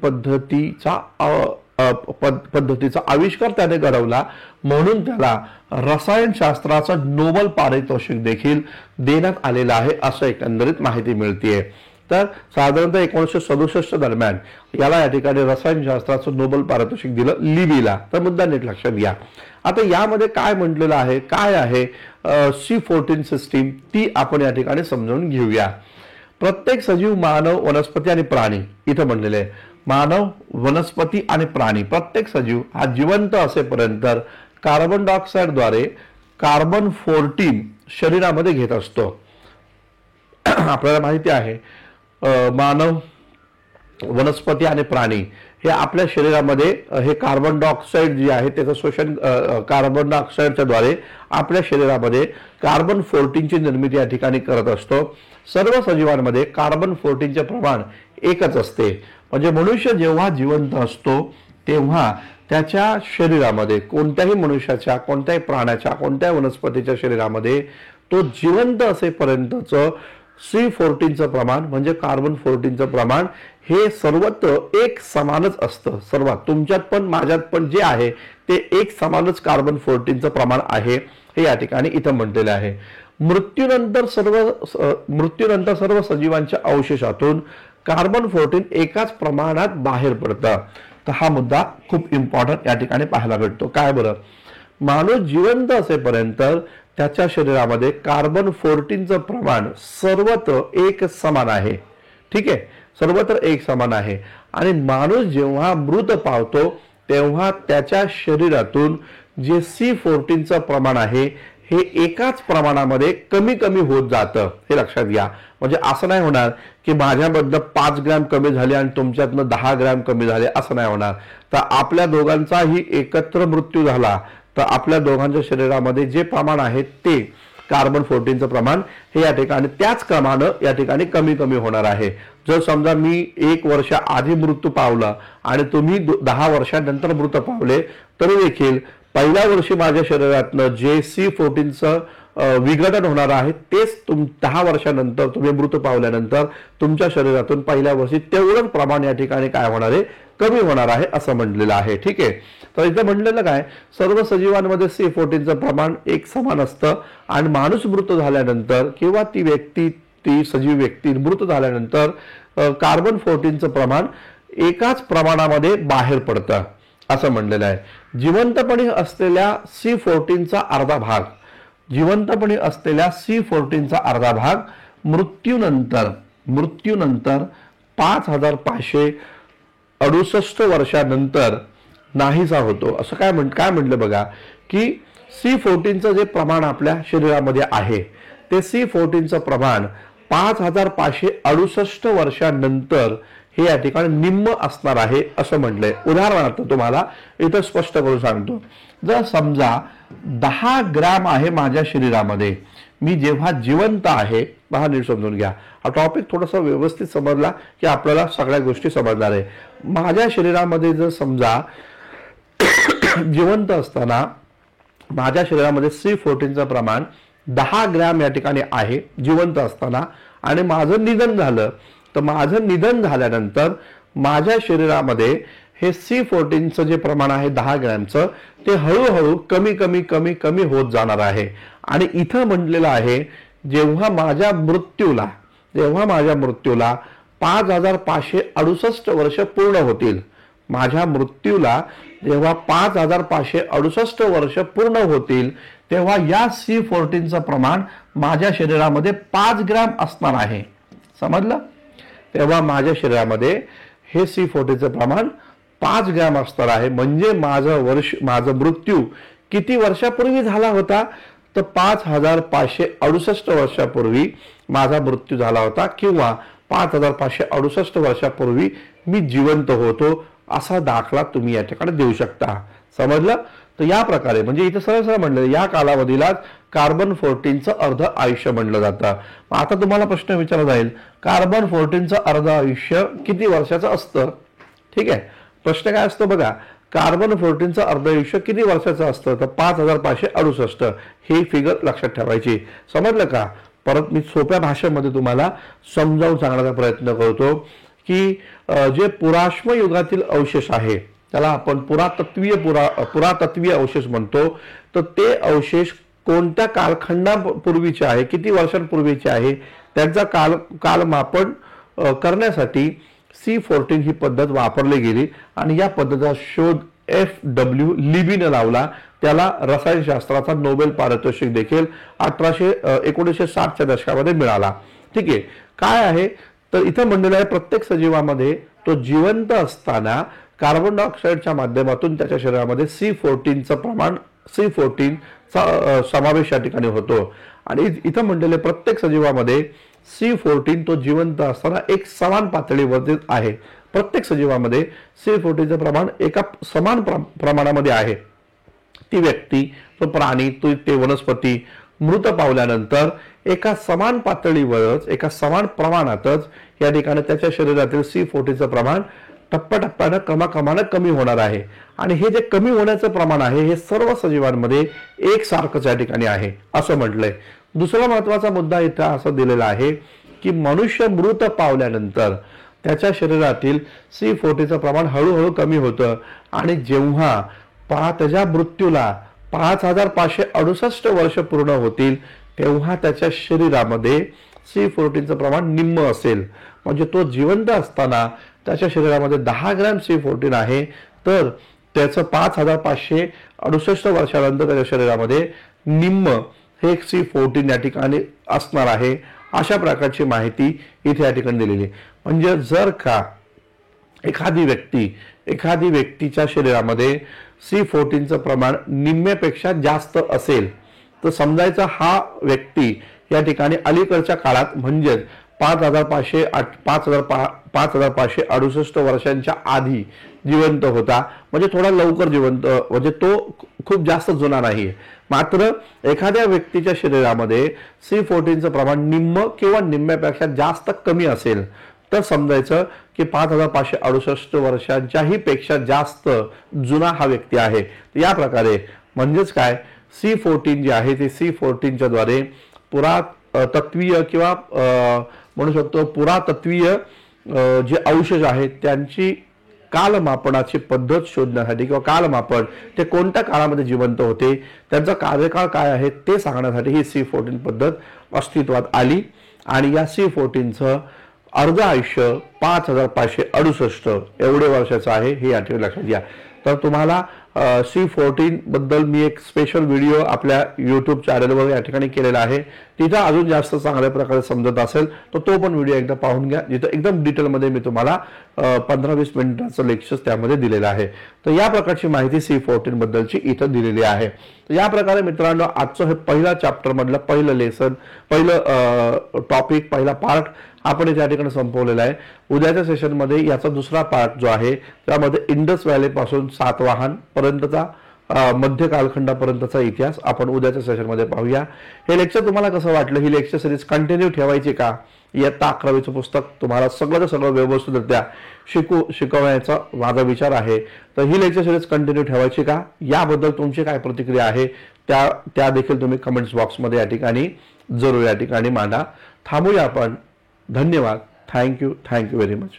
[SPEAKER 1] पद्धतीचा आविष्कार त्याने घडवला, म्हणून त्याला रसायनशास्त्राचं नोबेल पारितोषिक देखील देण्यात आलेलं आहे असं एकंदरीत माहिती मिळतेय. तर साधारणतः 1967 दरम्यान याला या ठिकाणी रसायनशास्त्राचं नोबेल पारितोषिक दिलं लिबीला. तर मुद्दा नीट लक्षात घ्या. आता यामध्ये काय म्हटलेलं आहे, काय आहे C14 सिस्टीम, ती आपण या ठिकाणी समजून घेऊया. प्रत्येक सजीव, मानव, वनस्पती आणि प्राणी, इथं म्हणलेले आहे मानव, वनस्पती आणि प्राणी, प्रत्येक सजीव हा जिवंत असेपर्यंत कार्बन डायऑक्साईडद्वारे कार्बन 14 शरीरामध्ये घेत असतो. आपल्याला माहिती आहे मानव, वनस्पती आणि प्राणी हे आपल्या शरीरामध्ये हे कार्बन डायऑक्साईड जे आहे त्याचं शोषण कार्बन डायऑक्साईडच्या द्वारे आपल्या शरीरामध्ये कार्बन 14 ची निर्मिती या ठिकाणी करत असतो. सर्व सजीवांमध्ये कार्बन 14 चे प्रमाण एकच असते. म्हणजे मनुष्य जेव्हा जिवंत असतो तेव्हा त्याच्या शरीरामध्ये, कोणत्याही मनुष्याच्या, कोणत्याही प्राण्याच्या, कोणत्याही वनस्पतीच्या शरीरामध्ये तो जिवंत असेपर्यंतचं C14चं प्रमाण म्हणजे कार्बन 14चं प्रमाण हे सर्वत्र एक समानच असतं. सर्वात तुमच्यात पण माझ्यात पण जे आहे ते एक समानच कार्बन 14चं प्रमाण आहे हे या ठिकाणी इथं म्हटलेलं आहे. मृत्यूनंतर सर्व सजीवांच्या अवशेषातून कार्बन 14 एकाच प्रमाणात बाहेर पडतं. तर हा मुद्दा खूप इम्पॉर्टंट या ठिकाणी पाहायला भेटतो. काय बरं, माणूस जिवंत असेपर्यंत त्याच्या शरीरामध्ये कार्बन 14चं प्रमाण सर्वत्र एक समान आहे. ठीक आहे, सर्वत्र एक समान आहे. आणि माणूस जेव्हा मृत पावतो तेव्हा त्याच्या शरीरातून जे C14चं प्रमाण आहे हे एकाच प्रमाणामध्ये कमी कमी होत जातं, हे लक्षात घ्या. म्हणजे असं नाही होणार की माझ्यामधनं 5 ग्रॅम कमी झाले आणि तुमच्यातनं 10 ग्रॅम कमी झाले, असं नाही होणार. तर आपल्या दोघांचाही एकत्र मृत्यू झाला तर आपल्या दोघांच्या शरीरामध्ये जे प्रमाण आहे ते कार्बन 14चं प्रमाण हे या ठिकाणी त्याच क्रमानं या ठिकाणी कमी कमी होणार आहे. जर समजा मी 1 वर्ष आधी मृत्यू पावला आणि तुम्ही 10 वर्षांनंतर मृत पावले तरी देखील पहिल्या वर्षी माझ्या शरीरातनं जे C14चं विघटन होणार आहे तेच 10 वर्षानंतर तुम्ही मृत पावल्यानंतर तुमच्या शरीरातून पहिल्या वर्षी तेवढंच प्रमाण या ठिकाणी काय होणार आहे, कमी होणार आहे असं म्हटलेलं आहे. ठीक आहे. तर इथे म्हटलेलं काय, सर्व सजीवांमध्ये C14चं प्रमाण एक समान असतं आणि माणूस मृत झाल्यानंतर किंवा ती सजीव व्यक्ती मृत झाल्यानंतर कार्बन 14चं प्रमाण एकाच प्रमाणामध्ये बाहेर पडतं असं म्हटलेलं आहे. जिवंतपणे असलेल्या C14चा अर्धा भाग मृत्यूनंतर 5568 वर्षानंतर नाहीसा होतो. असं काय म्हटलं बघा की C14चं जे प्रमाण आपल्या शरीरामध्ये आहे ते C14चं प्रमाण 5568 वर्षानंतर हे या ठिकाणी निम्म असणार आहे असं म्हटलंय. उदाहरणार्थ तुम्हाला इथं स्पष्ट करून सांगतो. जर समजा 10 ग्रॅम आहे माझ्या शरीरामध्ये, मी जेव्हा जिवंत आहे, पहा नीट समजून घ्या, हा टॉपिक थोडासा व्यवस्थित समजला की आपल्याला सगळ्या गोष्टी समजणार आहे. माझ्या शरीरामध्ये जर समजा जिवंत असताना माझ्या शरीरामध्ये C14चं प्रमाण 10 ग्रॅम या ठिकाणी आहे जिवंत असताना आणि माझं निधन झालं, तर माझं निधन झाल्यानंतर माझ्या शरीरामध्ये हे C14चं जे प्रमाण आहे 10 ग्रॅमचं ते हळूहळू कमी कमी कमी कमी होत जाणार आहे. आणि इथं म्हटलेलं आहे जेव्हा माझ्या मृत्यूला 5568 वर्ष पूर्ण होतील, माझ्या मृत्यूला जेव्हा 5568 वर्ष पूर्ण होतील तेव्हा या C14चं प्रमाण माझ्या शरीरामध्ये 5 ग्रॅम असणार आहे. समजलं? तेव्हा माझ्या शरीरामध्ये हे C14चं प्रमाण 5 ग्रॅम असणार आहे. म्हणजे माझं मृत्यू किती वर्षापूर्वी झाला होता, तर 5568 वर्षापूर्वी माझा मृत्यू झाला होता किंवा 5568 वर्षापूर्वी मी जिवंत होतो असा दाखला तुम्ही या ठिकाणी देऊ शकता. समजलं? तर या प्रकारे म्हणजे इथे सरळ म्हणलं या कालावधीलाच कार्बन 14चं अर्ध आयुष्य म्हणलं जातं. आता तुम्हाला प्रश्न विचारला जाईल, कार्बन 14चं अर्ध आयुष्य किती वर्षाचं असतं? ठीक आहे, प्रश्न काय असतो बघा, कार्बन 14चं अर्ध आयुष्य किती वर्षाचं असतं, तर 5568. ही फिगर लक्षात ठेवायची. समजलं का? परत मी सोप्या भाषेमध्ये तुम्हाला समजावून सांगण्याचा प्रयत्न करतो की जे पुराश्म युगातील अवशेष आहे त्याला आपण पुरातत्वीय अवशेष म्हणतो. तर ते अवशेष कोणत्या कालखंडापूर्वीचे आहे, किती वर्षांपूर्वीचे आहे, त्यांचा कालमापन करण्यासाठी C14 ही पद्धत वापरली गेली आणि या पद्धतीचा शोध F.W. लिबीने लावला. त्याला रसायनशास्त्राचा नोबेल पारितोषिक देखील 1960च्या दशकामध्ये मिळाला. ठीक आहे, काय आहे तर इथं म्हणलेलं आहे प्रत्येक सजीवामध्ये तो जिवंत असताना कार्बन डायऑक्साईडच्या माध्यमातून त्याच्या शरीरामध्ये C14चा समावेश या ठिकाणी होतो. आणि इथं म्हणलेले प्रत्येक सजीवामध्ये C14 तो जिवंत असताना एक समान पातळीवरती आहे. प्रत्येक सजीवामध्ये C14चं प्रमाण एका समान प्रमाणामध्ये आहे. ती व्यक्ती, तो प्राणी, ते वनस्पती मृत पावल्यानंतर एका समान पातळीवरच एका समान प्रमाणातच या ठिकाणी त्याच्या शरीरातील C14चं प्रमाण टप्प्याटप्प्यानं क्रमाक्रमानं कमी होणार आहे. आणि हे जे कमी होण्याचं प्रमाण आहे हे सर्व सजीवांमध्ये एकसारखंच या ठिकाणी आहे असं म्हटलंय. दुसरा महत्वाचा मुद्दा इथं असं दिलेला आहे की मनुष्य मृत पावल्यानंतर त्याच्या शरीरातील C14चं प्रमाण हळूहळू कमी होतं आणि जेव्हा त्याच्या मृत्यूला 5568 वर्ष पूर्ण होतील तेव्हा त्याच्या शरीरामध्ये C14चं प्रमाण निम्म असेल. म्हणजे तो जिवंत असताना त्याच्या शरीरामध्ये 10 ग्रॅम C14 आहे, तर त्याचं 5568 वर्षानंतर त्याच्या शरीरामध्ये निम्म हे C14 या ठिकाणी असणार आहे. अशा प्रकारची माहिती इथे या ठिकाणी दिलेली. म्हणजे जर का एखादी व्यक्तीच्या शरीरामध्ये C14चं प्रमाण निम्म्यापेक्षा जास्त असेल तर समजायचा हा व्यक्ती या ठिकाणी अलीकडच्या काळात म्हणजे 5568 वर्षांच्या आधी जिवंत होता. म्हणजे थोडा लवकर जिवंत, म्हणजे तो खूप जास्त जुना नाहीये. मात्र एखाद्या व्यक्तीच्या शरीरामध्ये C14चं प्रमाण निम्म किंवा निम्म्यापेक्षा जास्त कमी असेल तर समजायचं की 5568 वर्षांच्याही पेक्षा जास्त जुना हा व्यक्ती आहे. या प्रकारे म्हणजेच काय, C14 जे आहे ते C14च्या द्वारे पुरातत्वीय किंवा म्हणू शकतो पुरातत्वीय जे अवशेष आहेत त्यांची कालमापनाची पद्धत शोधण्यासाठी किंवा कालमापन ते कोणत्या काळामध्ये जिवंत होते, त्यांचा कार्यकाळ काय आहे ते सांगण्यासाठी ही C14 पद्धत अस्तित्वात आली. आणि या C14चं अर्ध आयुष्य 5568 एवढे वर्षाचं आहे, हे या ठिकाणी लक्षात घ्या. तर तुम्हाला C14 बद्दल मी एक स्पेशल व्हिडिओ आपल्या यूट्यूब चॅनलवर या ठिकाणी केलेला आहे. तिथं अजून जास्त चांगल्या प्रकारे समजत असेल तर तो पण व्हिडिओ एकदा पाहून घ्या, जिथं एकदम डिटेलमध्ये मी तुम्हाला 15-20 मिनिटाचं लेक्चर त्यामध्ये दिलेलं आहे. तर या प्रकारची माहिती C14 बद्दलची इथं दिलेली आहे. तर या प्रकारे मित्रांनो आजचं हे पहिला चॅप्टर मधलं पहिलं लेसन, पहिलं टॉपिक, पहिला पार्ट आपण त्या ठिकाणी संपवलेला आहे. उद्याच्या सेशनमध्ये याचा दुसरा पार्ट जो आहे त्यामध्ये इंडस व्हॅली पासून सातवाहन पर्यंतचा मध्य कालखंडापर्यंतचा इतिहास आपण उद्याच्या सेशनमध्ये पाहूया. हे लेक्चर तुम्हाला कसं वाटलं, ही लेक्चर सिरीज कंटिन्यू ठेवायची का, इयत्ता 11वीचं पुस्तक तुम्हाला सगळं व्यवस्थितरित्या शिकवण्याचा माझा विचार आहे. तर ही लेक्चर सिरीज कंटिन्यू ठेवायची का, याबद्दल तुमची काय प्रतिक्रिया आहे त्या देखील तुम्ही कमेंट्स बॉक्समध्ये या ठिकाणी जरूर या ठिकाणी मांडा. थांबूया आपण. धन्यवाद. Thank you very much.